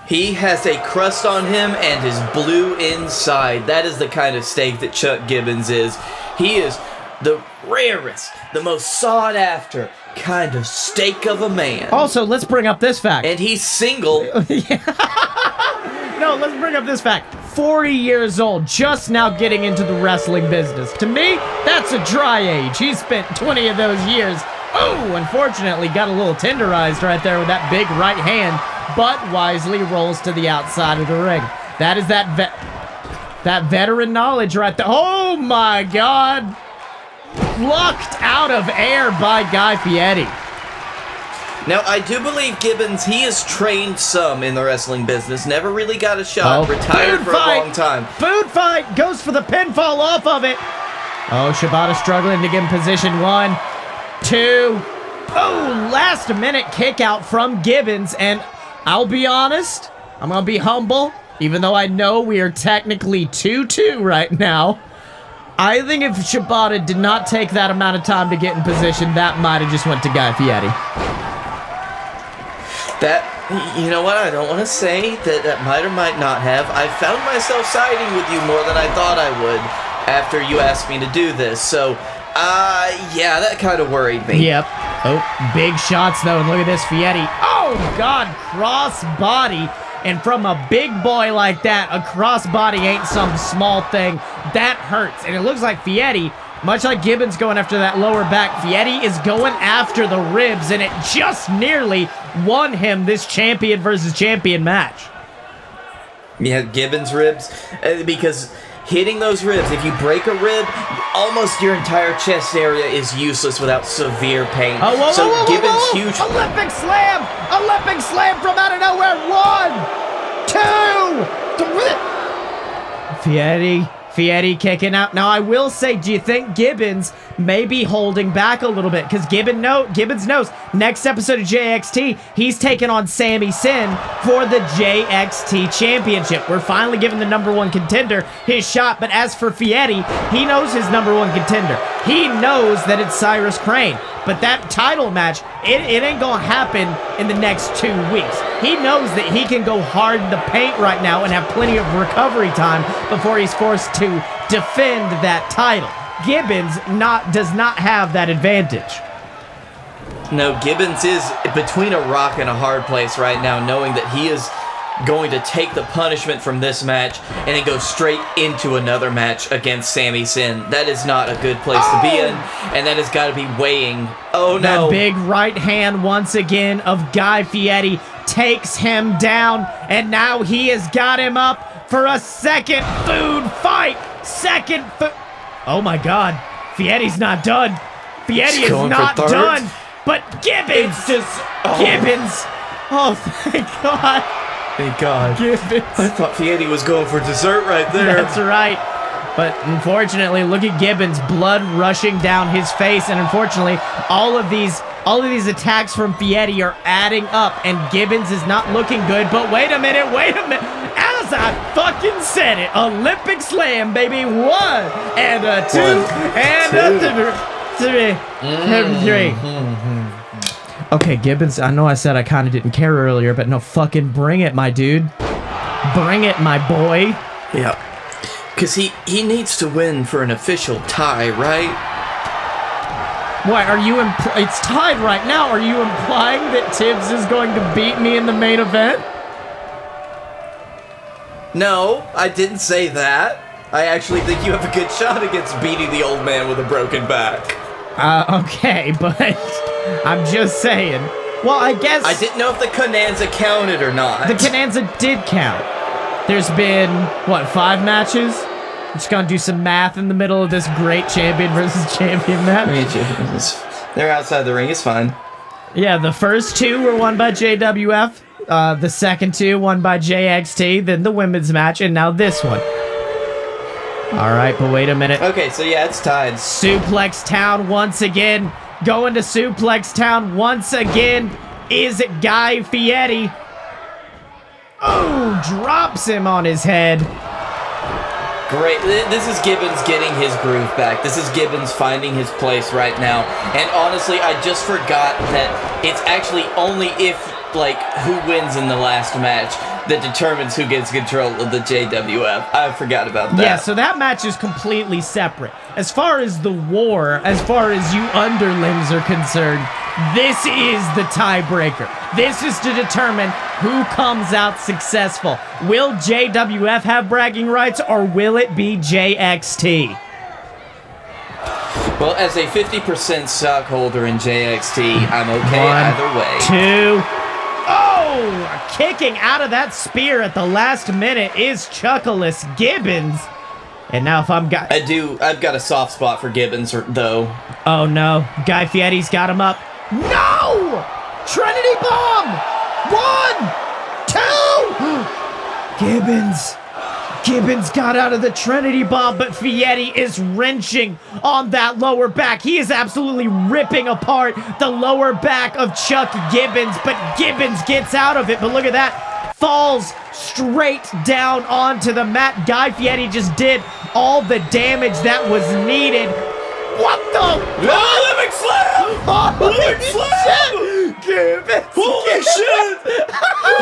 He has a crust on him and is blue inside. That is the kind of steak that Chuck Gibbons is. He is the rarest, the most sought after kind of steak of a man. Also, let's bring up this fact. And he's single. No, let's bring up this fact. 40 years old, just now getting into the wrestling business. To me, that's a dry age. He spent 20 of those years. Oh, unfortunately, got a little tenderized right there with that big right hand, but wisely rolls to the outside of the ring. That is that veteran knowledge right there. Oh my God! Plucked out of air by Guy Fieri. Now, I do believe Gibbons, he has trained some in the wrestling business. Never really got a shot. Retired for a long time. Food fight! Goes for the pinfall off of it. Oh, Shibata struggling to get in position. 1, 2. Oh, last minute kick out from Gibbons. And I'll be honest, I'm going to be humble. even though I know we are technically 2-2 right now, I think if Shibata did not take that amount of time to get in position, that might have just went to Guy Fieri. That, you know what, I don't want to say that might or might not have. I found myself siding with you more than I thought I would after you asked me to do this, so, yeah, that kind of worried me. Yep. Oh, big shots, though, and look at this, Fieri. Oh, God, cross body. And from a big boy like that, a crossbody ain't some small thing. That hurts. And it looks like Fieri, much like Gibbons going after that lower back, Fieri is going after the ribs, and it just nearly won him this champion versus champion match. Yeah, Gibbons ribs, because hitting those ribs, if you break a rib, almost your entire chest area is useless without severe pain. Oh, whoa, so whoa, whoa, Gibbons whoa, whoa. huge. Olympic slam! Olympic slam from out of nowhere. 1, 2, 3. Fieri kicking out. Now, I will say, do you think Gibbons may be holding back a little bit? Because Gibbons knows next episode of JXT, he's taking on Sami Zayn for the JXT Championship. We're finally giving the number one contender his shot. But as for Fieri, he knows his number one contender. He knows that it's Cyrus Crane. But that title match, it ain't going to happen in the next 2 weeks. He knows that he can go hard in the paint right now and have plenty of recovery time before he's forced to defend that title. Gibbons does not have that advantage. No, Gibbons is between a rock and a hard place right now, knowing that he is going to take the punishment from this match and then go straight into another match against Sami Zayn. That is not a good place to be in, and that has got to be weighing. Oh, no. That big right hand once again of Guy Fieri takes him down, and now he has got him up for a second food fight. Oh, my God. Fieri's not done. Fieri is not done. But Gibbons. Gibbons. Oh, thank God. Thank God. Gibbons. I thought Fieri was going for dessert right there. That's right. But unfortunately, look at Gibbons, blood rushing down his face, and unfortunately, all of these attacks from Fieri are adding up, and Gibbons is not looking good. But wait a minute. As I fucking said it, Olympic slam, baby. 1 and a 2 and a 3. Okay, Gibbons, I know I said I kind of didn't care earlier, but no, fucking bring it, my dude. Bring it, my boy. Yeah. Because he needs to win for an official tie, right? Why, it's tied right now. Are you implying that Tibbs is going to beat me in the main event? No, I didn't say that. I actually think you have a good shot against beating the old man with a broken back. Okay, but I'm just saying. Well, I guess... I didn't know if the Konanza counted or not. The Konanza did count. There's been, 5 matches? I'm just gonna do some math in the middle of this great champion versus champion match. They're outside the ring, it's fine. Yeah, the first 2 were won by JWF. The second 2 won by JXT, then the women's match, and now this one. All right, but wait a minute. Okay, so yeah, it's tied. Suplex Town once again. Going to Suplex Town once again. Is it Guy Fieri? Oh, drops him on his head. Great. This is Gibbons getting his groove back. This is Gibbons finding his place right now. And honestly, I just forgot that it's actually only if, who wins in the last match that determines who gets control of the JWF. I forgot about that. Yeah, so that match is completely separate. As far as the war, as far as you underlings are concerned, this is the tiebreaker. This is to determine who comes out successful. Will JWF have bragging rights, or will it be JXT? Well, as a 50% stockholder in JXT, I'm okay 1, either way. 2. Oh, kicking out of that spear at the last minute is Chuckleless Gibbons. And now if I'm I've got a soft spot for Gibbons, though. Oh no, Guy Fieri's got him up. No! Trinity Bomb! 1, 2! Gibbons got out of the Trinity Bomb, but Fieri is wrenching on that lower back. He is absolutely ripping apart the lower back of Chuck Gibbons, but Gibbons gets out of it. But look at that. falls straight down onto the mat. Guy Fieri just did all the damage that was needed. What the? Living slam! Living slam! Gibbons! Holy shit!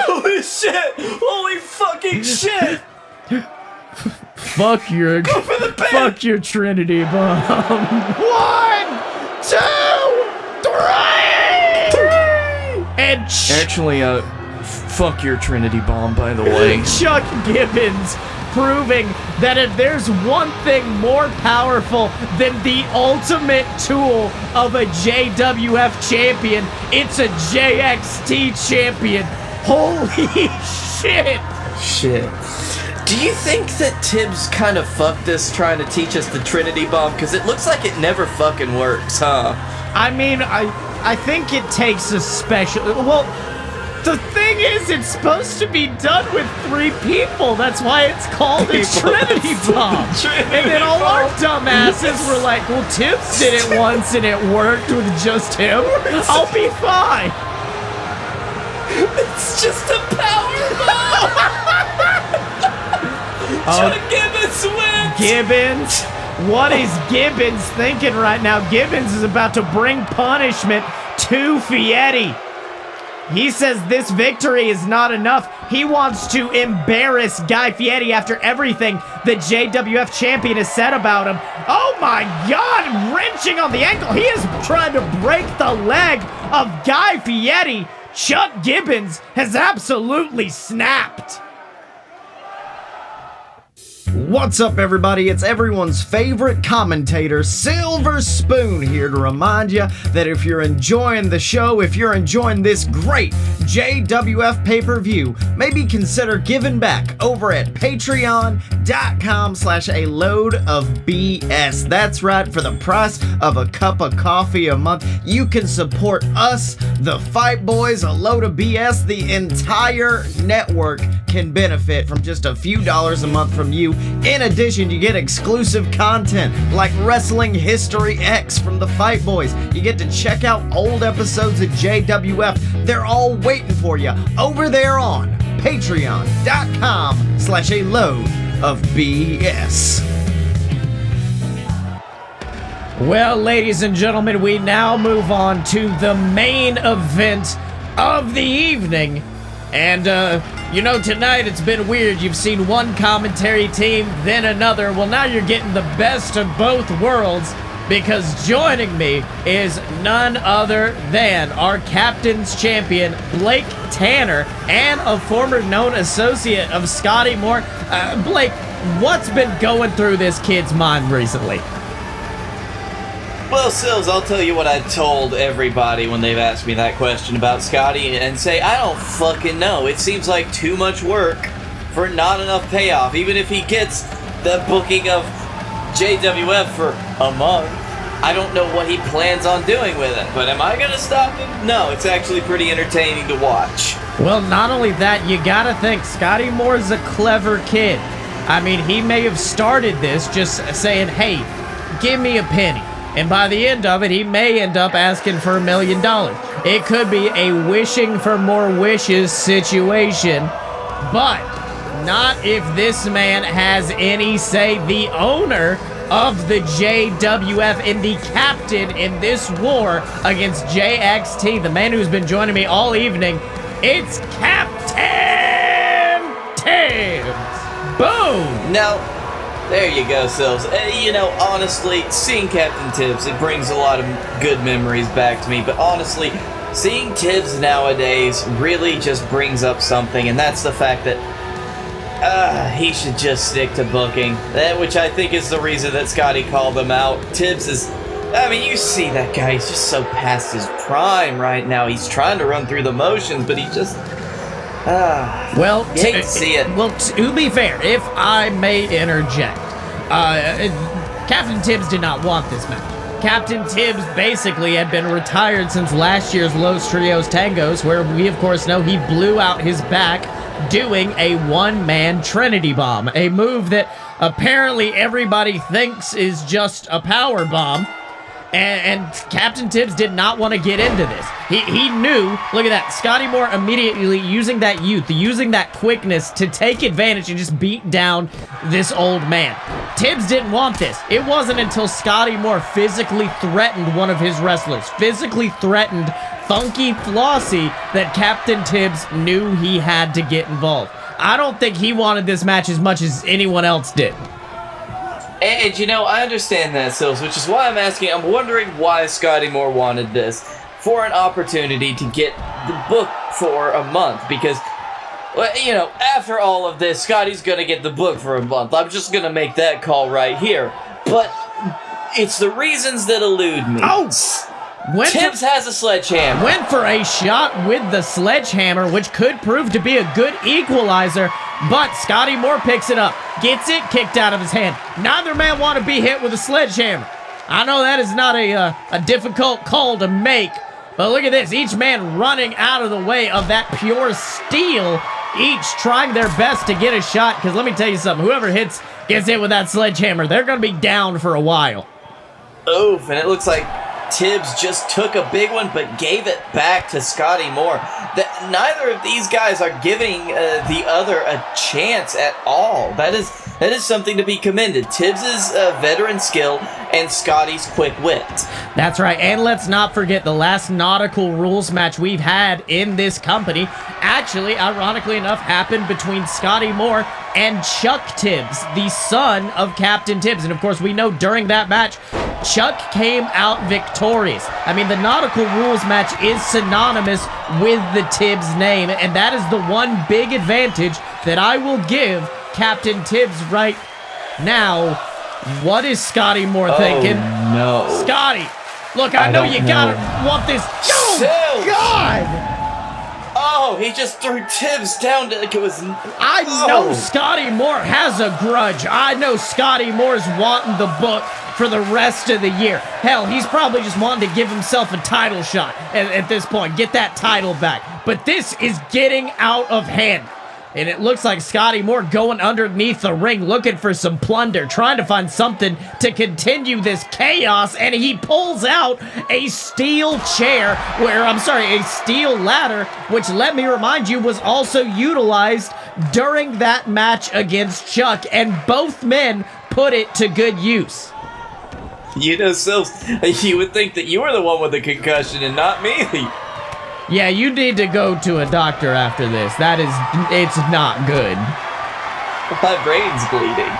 Holy shit! Holy fucking shit! Fuck your Trinity bomb. 1, 2, 3! And Actually, fuck your Trinity bomb, by the way. Chuck Gibbons proving that if there's one thing more powerful than the ultimate tool of a JWF champion, it's a JXT champion. Holy shit! Shit. Do you think that Tibbs kind of fucked us trying to teach us the Trinity bomb? Because it looks like it never fucking works, huh? I mean, I think it takes a special... Well, the thing is, it's supposed to be done with 3 people. That's why it's called a Trinity bomb. And then all our dumbasses were like, well, Tibbs did it once and it worked with just him. I'll be fine. It's just a power bomb! Gibbons wins! Gibbons? What is Gibbons thinking right now? Gibbons is about to bring punishment to Fieri. He says this victory is not enough. He wants to embarrass Guy Fieri after everything the JWF champion has said about him. Oh my God, wrenching on the ankle. He is trying to break the leg of Guy Fieri. Chuck Gibbons has absolutely snapped. What's up, everybody? It's everyone's favorite commentator, Silver Spoon, here to remind you that if you're enjoying the show, if you're enjoying this great JWF pay-per-view, maybe consider giving back over at patreon.com/a-load-of-BS. That's right, for the price of a cup of coffee a month, you can support us, the Fight Boys, a load of BS. The entire network can benefit from just a few dollars a month from you. In addition, you get exclusive content like Wrestling History X from the Fight Boys. You get to check out old episodes of JWF. They're all waiting for you over there on patreon.com/a-load-of-BS. Well, ladies and gentlemen, we now move on to the main event of the evening. And, you know, tonight it's been weird. You've seen one commentary team, then another. Well, now you're getting the best of both worlds, because joining me is none other than our captain's champion, Blake Tanner, and a former known associate of Scottye Moore. Blake, what's been going through this kid's mind recently? Well, Sills, I'll tell you what I told everybody when they've asked me that question about Scottye, and say, I don't fucking know. It seems like too much work for not enough payoff. Even if he gets the booking of JWF for a month, I don't know what he plans on doing with it. But am I going to stop him? No, it's actually pretty entertaining to watch. Well, not only that, you gotta think Scottye Moore is a clever kid. I mean, he may have started this just saying, hey, give me a penny. And by the end of it, he may end up asking for $1 million. It could be a wishing for more wishes situation, but not if this man has any say. The owner of the JWF and the captain in this war against JXT, the man who's been joining me all evening, it's Captain Tibbs. Boom! Now, there you go, Sills. You know, honestly, seeing Captain Tibbs, it brings a lot of good memories back to me. But honestly, seeing Tibbs nowadays really just brings up something, and that's the fact that he should just stick to booking. Which I think is the reason that Scottye called him out. Tibbs is... I mean, you see that guy, he's just so past his prime right now. He's trying to run through the motions, but he just... well, you hate to see it. Well, to be fair, if I may interject, Captain Tibbs did not want this match. Captain Tibbs basically had been retired since last year's Los Trios Tangos, where we, of course, know he blew out his back doing a one-man Trinity Bomb, a move that apparently everybody thinks is just a power bomb. And Captain Tibbs did not want to get into this. He knew, look at that, Scottye Moore immediately using that youth, using that quickness to take advantage and just beat down this old man. Tibbs didn't want this. It wasn't until Scottye Moore physically threatened one of his wrestlers, physically threatened Funky Flossie, that Captain Tibbs knew he had to get involved. I don't think he wanted this match as much as anyone else did. And you know, I understand that, Sills, which is why I'm asking. I'm wondering why Scottye Moore wanted this for an opportunity to get the book for a month. Because, well, you know, after all of this, Scottye's going to get the book for a month. I'm just going to make that call right here. But it's the reasons that elude me. Oh! Tibbs has a sledgehammer. Went for a shot with the sledgehammer, which could prove to be a good equalizer, but Scottye Moore picks it up, gets it kicked out of his hand. Neither man want to be hit with a sledgehammer. I know that is not a difficult call to make, but look at this. Each man running out of the way of that pure steel, each trying their best to get a shot, because let me tell you something, whoever gets hit with that sledgehammer, they're going to be down for a while. Oof, and it looks like Tibbs just took a big one, but gave it back to Scottye Moore. Neither of these guys are giving the other a chance at all. That is something to be commended. Tibbs' veteran skill and Scottye's quick wit. That's right, and let's not forget the last Nautical Rules match we've had in this company actually, ironically enough, happened between Scottye Moore and Chuck Tibbs, the son of Captain Tibbs. And of course, we know during that match, Chuck came out victorious. I mean, the Nautical Rules match is synonymous with the Tibbs name, and that is the one big advantage that I will give Captain Tibbs right now. What is Scottye Moore thinking? No. Scottye, look, I know you gotta want this. Oh, God! Oh, he just threw Tibbs down like it was... I know Scottye Moore has a grudge. I know Scottye Moore's wanting the book for the rest of the year. Hell, he's probably just wanting to give himself a title shot at this point. Get that title back. But this is getting out of hand. And it looks like Scottye Moore going underneath the ring, looking for some plunder, trying to find something to continue this chaos, and he pulls out a steel chair, a steel ladder, which, let me remind you, was also utilized during that match against Chuck, and both men put it to good use. You know, Sills, you would think that you were the one with the concussion and not me. Yeah, you need to go to a doctor after this. It's not good. My brain's bleeding.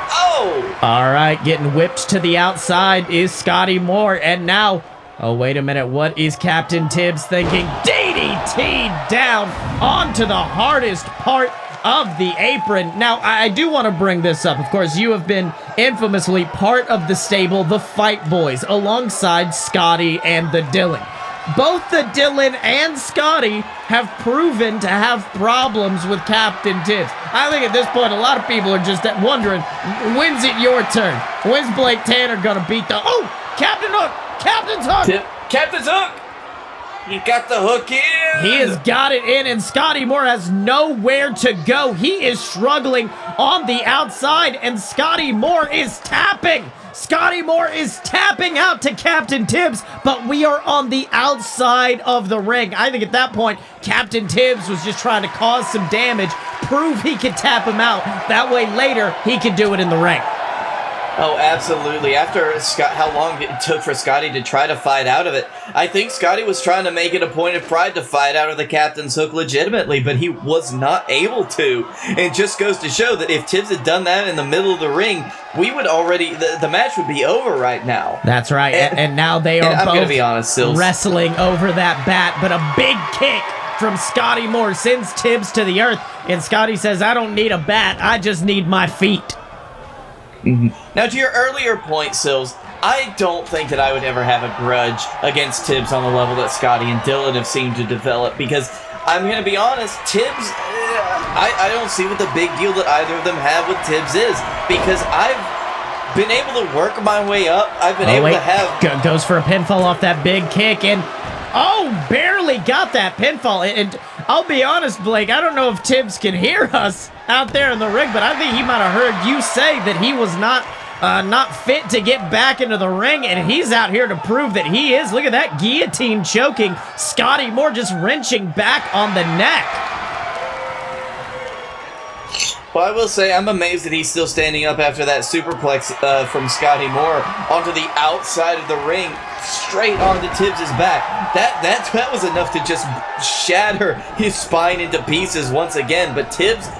Oh! All right, getting whipped to the outside is Scottye Moore, and now, oh, wait a minute, what is Captain Tibbs thinking? DDT down onto the hardest part of the apron. Now, I do want to bring this up. Of course, you have been infamously part of the stable, the Fight Boys, alongside Scottye and the Dylan. Both the Dylan and Scottye have proven to have problems with Captain Tibbs. I think at this point, a lot of people are just wondering, when's it your turn? When's Blake Tanner gonna beat the... Oh! Captain Hook! Captain's Hook! Captain's Hook! He got the hook in! He has got it in, and Scottye Moore has nowhere to go. He is struggling on the outside, and Scottye Moore is tapping. Scottye Moore is tapping out to Captain Tibbs, but we are on the outside of the ring. I think at that point, Captain Tibbs was just trying to cause some damage, prove he could tap him out. That way later, he could do it in the ring. Oh, absolutely. After how long it took for Scottye to try to fight out of it, I think Scottye was trying to make it a point of pride to fight out of the Captain's Hook legitimately, but he was not able to. It just goes to show that if Tibbs had done that in the middle of the ring, we would already, the match would be over right now. That's right, and now they are both gonna be honest, Sills, wrestling over that bat, but a big kick from Scottye Moore sends Tibbs to the earth, and Scottye says, I don't need a bat, I just need my feet. Mm-hmm. Now, to your earlier point, Sills, I don't think that I would ever have a grudge against Tibbs on the level that Scottye and Dylan have seemed to develop, because I'm going to be honest, Tibbs, I don't see what the big deal that either of them have with Tibbs is, because I've been able to work my way up. I've been able to have... Goes for a pinfall off that big kick, and barely got that pinfall. And I'll be honest, Blake, I don't know if Tibbs can hear us out there in the ring, but I think he might have heard you say that he was not not fit to get back into the ring, and he's out here to prove that he is. Look at that guillotine choking Scottye Moore, just wrenching back on the neck. Well, I will say I'm amazed that he's still standing up after that superplex from Scottye Moore onto the outside of the ring, straight onto Tibbs' back. That was enough to just shatter his spine into pieces once again, but Tibbs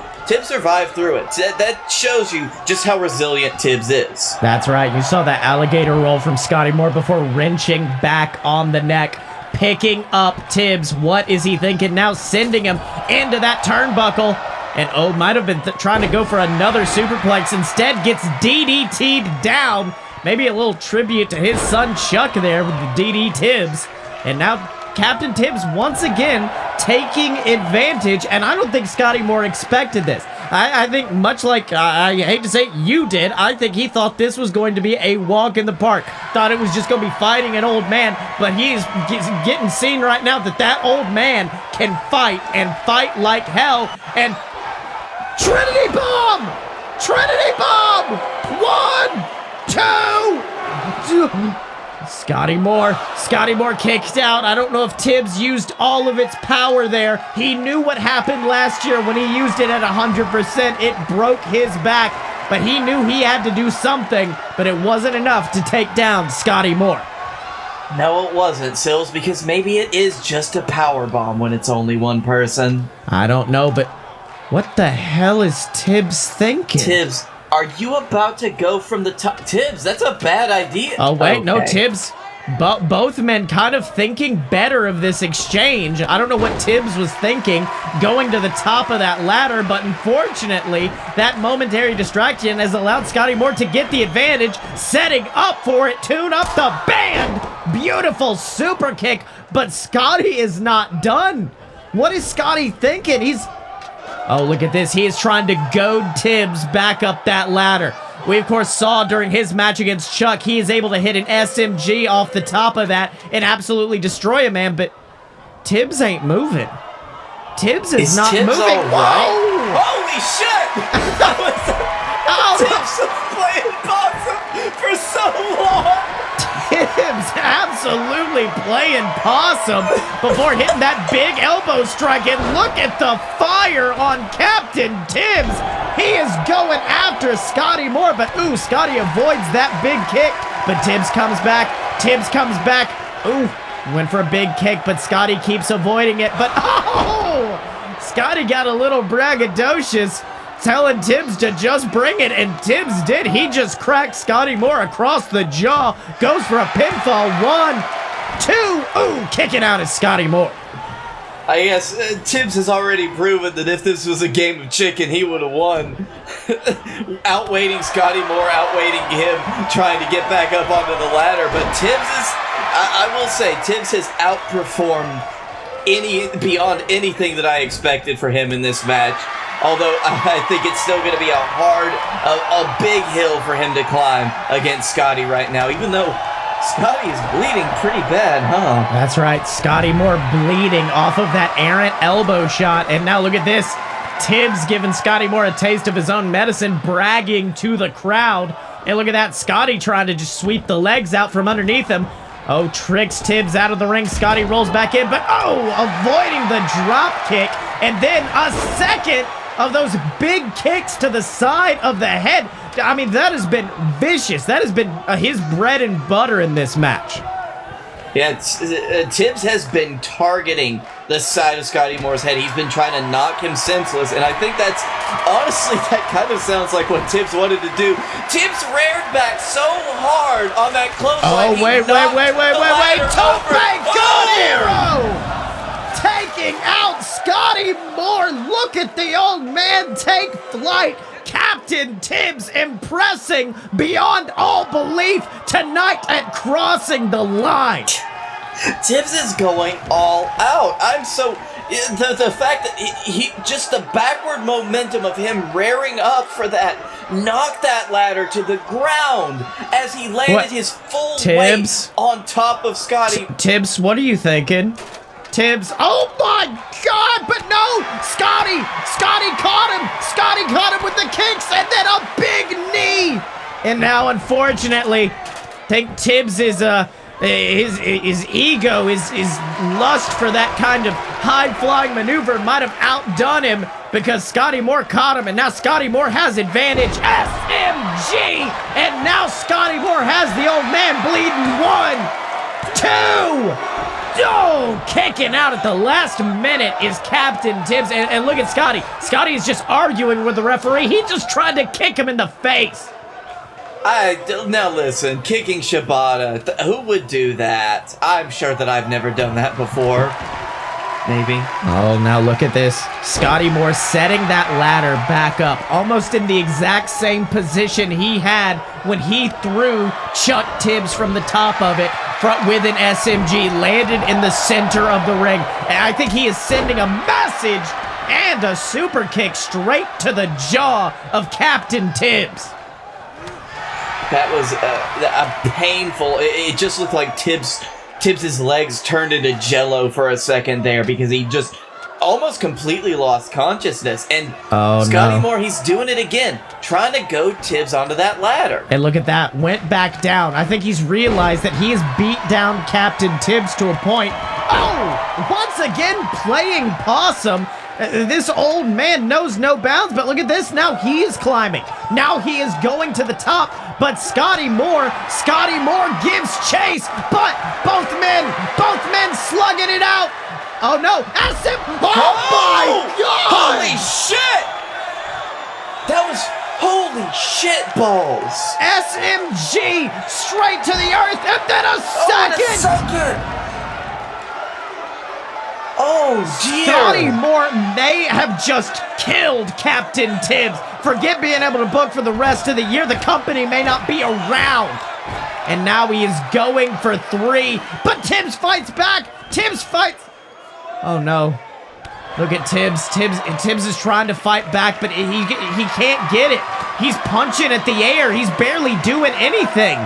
survived through it. That shows you just how resilient Tibbs is. That's right. You saw that alligator roll from Scottye Moore before wrenching back on the neck, picking up Tibbs. What is he thinking now? Sending him into that turnbuckle. And might have been trying to go for another superplex. Instead, gets DDT'd down. Maybe a little tribute to his son Chuck there with the DD Tibbs. And now Captain Tibbs once again taking advantage. And I don't think Scottye Moore expected this. I think much like, I hate to say it, you did, I think he thought this was going to be a walk in the park. Thought it was just going to be fighting an old man. But he's getting seen right now that old man can fight and fight like hell. And Trinity Bomb! Trinity Bomb! 1, 2. Scottye Moore kicked out. I don't know if Tibbs used all of its power there. He knew what happened last year when he used it at 100%. It broke his back, but he knew he had to do something, but it wasn't enough to take down Scottye Moore. No, it wasn't, Sills, because maybe it is just a power bomb when it's only one person. I don't know, but what the hell is Tibbs thinking? Tibbs, are you about to go from the top? Tibbs, that's a bad idea. Oh, wait, okay. No, Tibbs. Both men kind of thinking better of this exchange. I don't know what Tibbs was thinking going to the top of that ladder, but unfortunately, that momentary distraction has allowed Scottye Moore to get the advantage, setting up for it, tune up the band. Beautiful super kick, but Scottye is not done. What is Scottye thinking? Oh, look at this. He is trying to goad Tibbs back up that ladder. We, of course, saw during his match against Chuck, he is able to hit an SMG off the top of that and absolutely destroy a man, but Tibbs ain't moving. Tibbs is not Tibbs moving. All right? Whoa! Holy shit! Tibbs was playing possum for so long! Tibbs absolutely playing possum before hitting that big elbow strike. And look at the fire on Captain Tibbs. He is going after Scottye Moore, but Scottye avoids that big kick. But Tibbs comes back. Went for a big kick, but Scottye keeps avoiding it. But Scottye got a little braggadocious, telling Tibbs to just bring it, and Tibbs did. He just cracked Scottye Moore across the jaw. Goes for a pinfall. 1, 2. Kicking out is Scottye Moore. I guess Tibbs has already proven that if this was a game of chicken, he would have won. Outweighting Scottye Moore, outweighting him, trying to get back up onto the ladder. But Tibbs is, I will say, Tibbs has outperformed beyond anything that I expected for him in this match. Although I think it's still going to be a big hill for him to climb against Scottye right now, even though Scottye is bleeding pretty bad, huh? That's right, Scottye Moore bleeding off of that errant elbow shot. And now look at this. Tibbs giving Scottye Moore a taste of his own medicine, bragging to the crowd. And look at that, Scottye trying to just sweep the legs out from underneath him. Tricks Tibbs out of the ring. Scottye rolls back in, but avoiding the drop kick. And then a second of those big kicks to the side of the head. I mean, that has been vicious. That has been his bread and butter in this match. Yeah, Tibbs has been targeting the side of Scottye Moore's head. He's been trying to knock him senseless, and I think honestly, that kind of sounds like what Tibbs wanted to do. Tibbs reared back so hard on that clothesline. Wait. Tope God Hero! Taking out Scottye Moore. Look at the old man take flight. Captain Tibbs impressing beyond all belief tonight at Crossing the Line. Tibbs is going all out. The fact that he just the backward momentum of him rearing up for that knocked that ladder to the ground as he landed his full weight on top of Scottye. Tibbs, what are you thinking? Tibbs, oh my God, but no, Scottye caught him with the kicks and then a big knee And now, unfortunately, I think Tibbs is his ego, his lust for that kind of high-flying maneuver might have outdone him because Scottye Moore caught him, and now Scottye Moore has advantage. SMG! And now Scottye Moore has the old man bleeding. 1, 2. Oh, kicking out at the last minute is Captain Tibbs. And look at Scottye. Scottye is just arguing with the referee. He just tried to kick him in the face. Now listen, kicking Shibata, who would do that? I'm sure that I've never done that before. Maybe. Oh, now look at this. Scottye Moore setting that ladder back up, almost in the exact same position he had when he threw Chuck Tibbs from the top of it with an SMG, landed in the center of the ring. And I think he is sending a message and a super kick straight to the jaw of Captain Tibbs. That was painful. It just looked like Tibbs' legs turned into jello for a second there because he just almost completely lost consciousness. And Scottye Moore, he's doing it again, trying to go Tibbs onto that ladder. And look at that, went back down. I think he's realized that he has beat down Captain Tibbs to a point. Oh, once again playing possum. This old man knows no bounds, but look at this. Now he is climbing. Now he is going to the top, but Scottye Moore gives chase, but both men slugging it out. Oh no, SM, oh my God! Holy shit! That was, holy shit balls. SMG straight to the earth, and then a second. Oh, dear. Scottye Moore may have just killed Captain Tibbs. Forget being able to book for the rest of the year. The company may not be around. And now he is going for 3. But Tibbs fights back. Tibbs fights. Oh, no. Look at Tibbs. Tibbs is trying to fight back, but he can't get it. He's punching at the air. He's barely doing anything.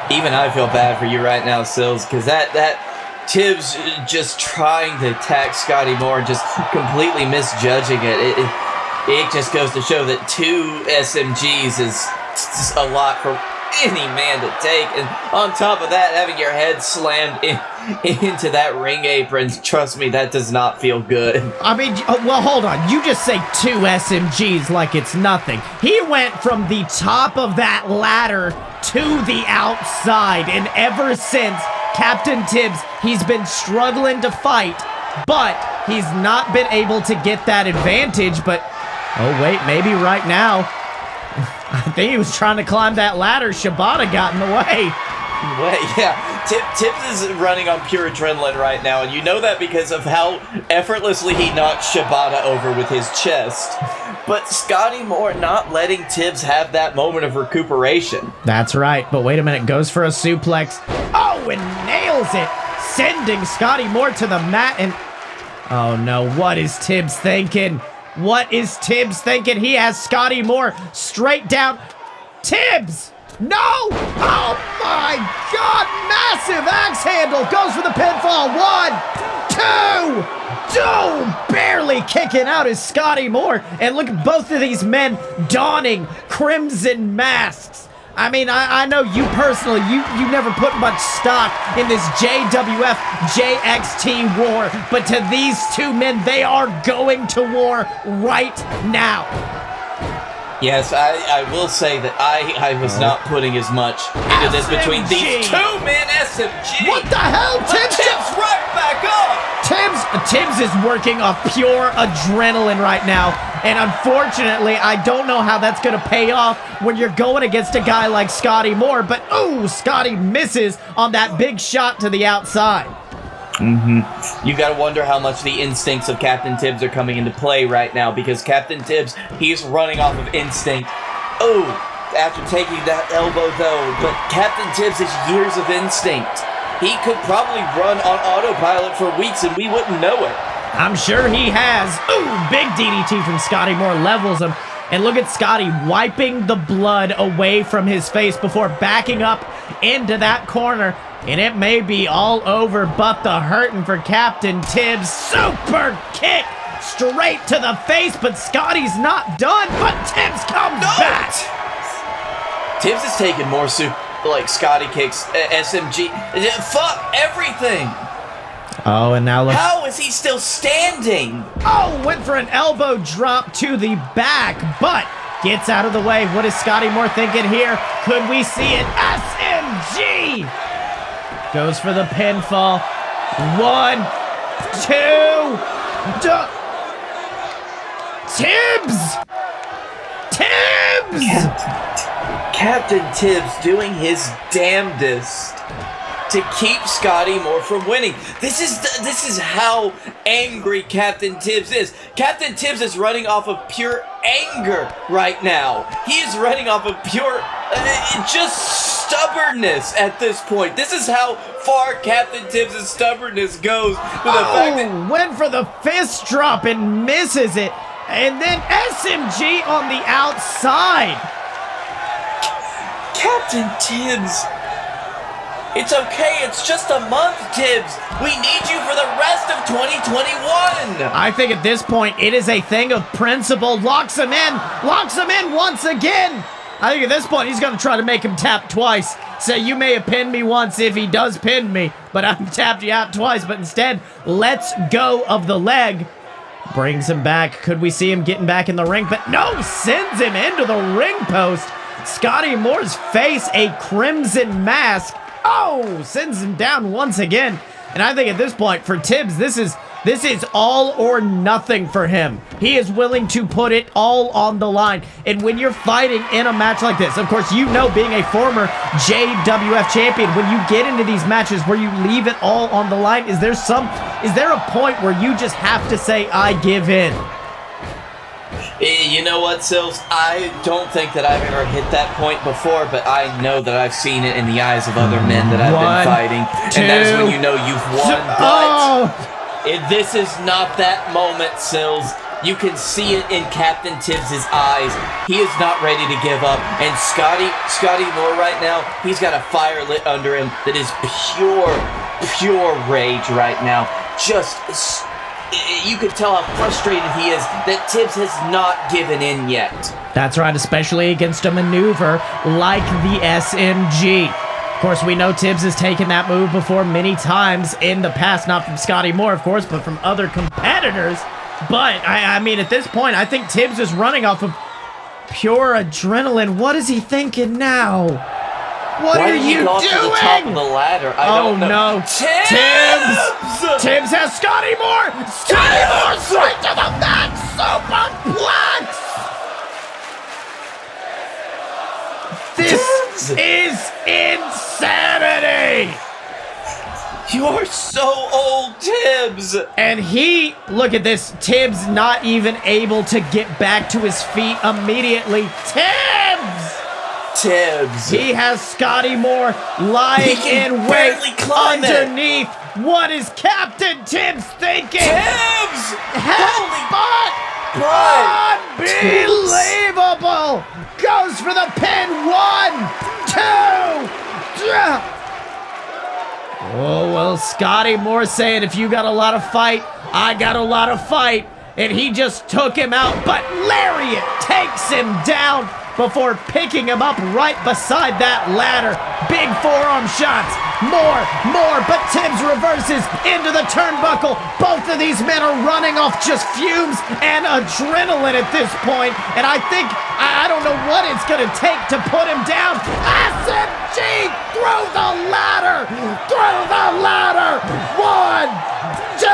Even I feel bad for you right now, Sills, because that Tibbs just trying to attack Scottye Moore, just completely misjudging it. It just goes to show that 2 SMGs is a lot for any man to take. And on top of that, having your head slammed into that ring apron, trust me, that does not feel good. I mean, well, hold on. You just say 2 SMGs like it's nothing. He went from the top of that ladder to the outside, and ever since, Captain Tibbs, he's been struggling to fight, but he's not been able to get that advantage. But, oh wait, maybe right now. I think he was trying to climb that ladder. Shibata got in the way. Yeah, Tibbs is running on pure adrenaline right now, and you know that because of how effortlessly he knocked Shibata over with his chest. But Scottye Moore not letting Tibbs have that moment of recuperation. That's right, but wait a minute, goes for a suplex. Oh, and nails it, sending Scottye Moore to the mat, and oh no, what is Tibbs thinking? What is Tibbs thinking? He has Scottye Moore straight down. Tibbs! No! Oh my God! Massive axe handle goes for the pinfall. 1, 2. Oh, barely kicking out is Scottye Moore. And look at both of these men donning crimson masks. I mean, I know you personally, you never put much stock in this JWF JXT war, but to these 2 men, they are going to war right now. Yes, I will say that I was not putting as much into this between these 2 men. SMG. What the hell? Tibbs right back up. Tibbs is working off pure adrenaline right now, and unfortunately, I don't know how that's going to pay off when you're going against a guy like Scottye Moore, but ooh, Scottye misses on that big shot to the outside. You gotta wonder how much the instincts of Captain Tibbs are coming into play right now, because Captain Tibbs, he's running off of instinct. Oh, after taking that elbow though, but Captain Tibbs is years of instinct. He could probably run on autopilot for weeks and we wouldn't know it. I'm sure he has. Ooh, big DDT from Scottye Moore levels him. And look at Scottye wiping the blood away from his face before backing up into that corner. And it may be all over but the hurting for Captain Tibbs. Super kick straight to the face, but Scottye's not done, but Tibbs comes back. Tibbs is taking more Scottye kicks, SMG. Fuck everything. Oh, and now look. How is he still standing? Oh, went for an elbow drop to the back, but gets out of the way. What is Scottye Moore thinking here? Could we see it? SMG! Goes for the pinfall. 1, 2, Tibbs! Tibbs! Captain Tibbs doing his damnedest to keep Scottye Moore from winning. This is how angry Captain Tibbs is. Captain Tibbs is running off of pure anger right now. He is running off of pure just stubbornness at this point. This is how far Captain Tibbs' stubbornness goes. Went for the fist drop and misses it. And then SMG on the outside. Captain Tibbs. It's okay, it's just a month, Tibbs. We need you for the rest of 2021. I think at this point, it is a thing of principle. Locks him in once again. I think at this point, he's going to try to make him tap twice. So you may have pinned me once if he does pin me, but I've tapped you out twice. But instead, let's go of the leg. Brings him back. Could we see him getting back in the ring? But no, sends him into the ring post. Scottye Moore's face a crimson mask. Oh, sends him down once again. And I think at this point for Tibbs, this is all or nothing for him. He is willing to put it all on the line. And when you're fighting in a match like this, of course, you know, being a former JWF champion, when you get into these matches where you leave it all on the line, is there a point where you just have to say, I give in? You know what, Sills? I don't think that I've ever hit that point before, but I know that I've seen it in the eyes of other men that I've been fighting. And that is when you know you've won, but this is not that moment, Sills. You can see it in Captain Tibbs' eyes. He is not ready to give up. And Scottye Moore right now, he's got a fire lit under him that is pure rage right now. You could tell how frustrated he is that Tibbs has not given in yet. That's right, especially against a maneuver like the SMG. Of course, we know Tibbs has taken that move before many times in the past, not from Scottye Moore, of course, but from other competitors. But, I mean, at this point, I think Tibbs is running off of pure adrenaline. What is he thinking now? What are you doing? To the top of the ladder? I don't know. No. Tibbs has Scottye Moore. Scottye Moore straight to the mat. Superplex. This is insanity. You're so old, Tibbs. And look at this. Tibbs not even able to get back to his feet immediately. Tibbs! He has Scottye Moore lying in wait underneath. What is Captain Tibbs thinking? Tibbs! Headbutt! Unbelievable! Goes for the pin. 1, 2, 3. Oh, well, Scottye Moore saying, if you got a lot of fight, I got a lot of fight. And he just took him out, but Lariat takes him down before picking him up right beside that ladder. Big forearm shots. More, but Tibbs reverses into the turnbuckle. Both of these men are running off just fumes and adrenaline at this point. And I think, I don't know what it's going to take to put him down. SMG through the ladder. 1, 2,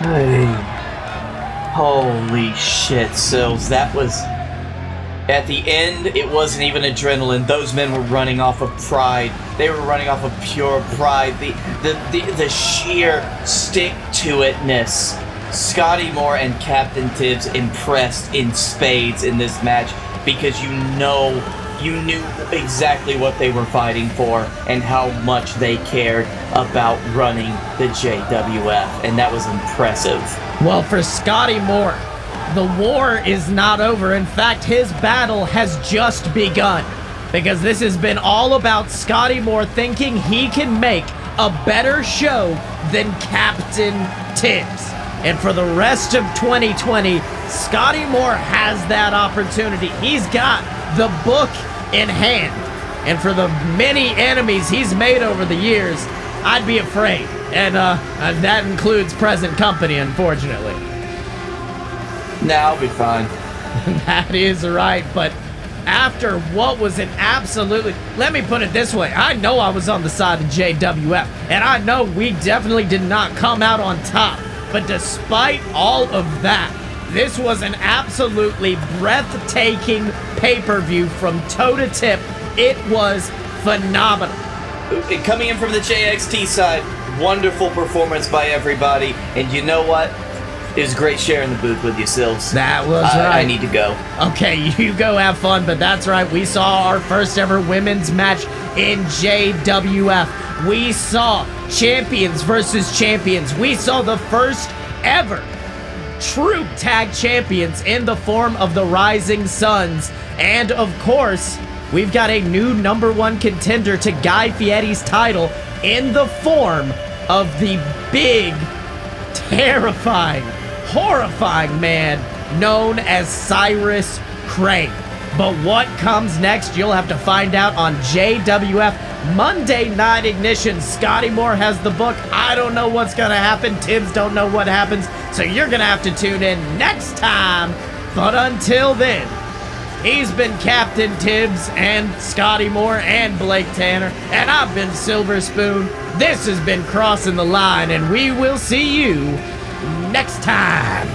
3. Holy shit, Sills. That was... At the end, it wasn't even adrenaline. Those men were running off of pride. They were running off of pure pride. The sheer stick-to-itness. Scottye Moore and Captain Tibbs impressed in spades in this match because you knew exactly what they were fighting for and how much they cared about running the JWF, and that was impressive. Well, for Scottye Moore, the war is not over. In fact, his battle has just begun, because this has been all about Scottye Moore thinking he can make a better show than Captain Tibbs. And for the rest of 2020, Scottye Moore has that opportunity. He's got the book in hand. And for the many enemies he's made over the years, I'd be afraid. And that includes present company, unfortunately. Nah, I'll be fine. That is right, but after what was an absolutely... Let me put it this way. I know I was on the side of JWF, and I know we definitely did not come out on top. But despite all of that, this was an absolutely breathtaking pay-per-view from toe to tip. It was phenomenal. Coming in from the JXT side, wonderful performance by everybody. And you know what? It was great sharing the booth with you, Sills. That was right. I need to go. Okay, you go have fun, but that's right. We saw our first ever women's match in JWF. We saw champions versus champions. We saw the first ever true tag champions in the form of the Rising Suns. And of course, we've got a new number one contender to Guy Fieri's title in the form of the big, terrifying, horrifying man known as Cyrus Crane. But what comes next, you'll have to find out on JWF Monday Night Ignition. Scottye Moore has the book. I don't know what's going to happen. Tibbs don't know what happens. So you're going to have to tune in next time. But until then, he's been Captain Tibbs and Scottye Moore and Blake Tanner. And I've been Silver Spoon. This has been Crossing the Line. And we will see you next time.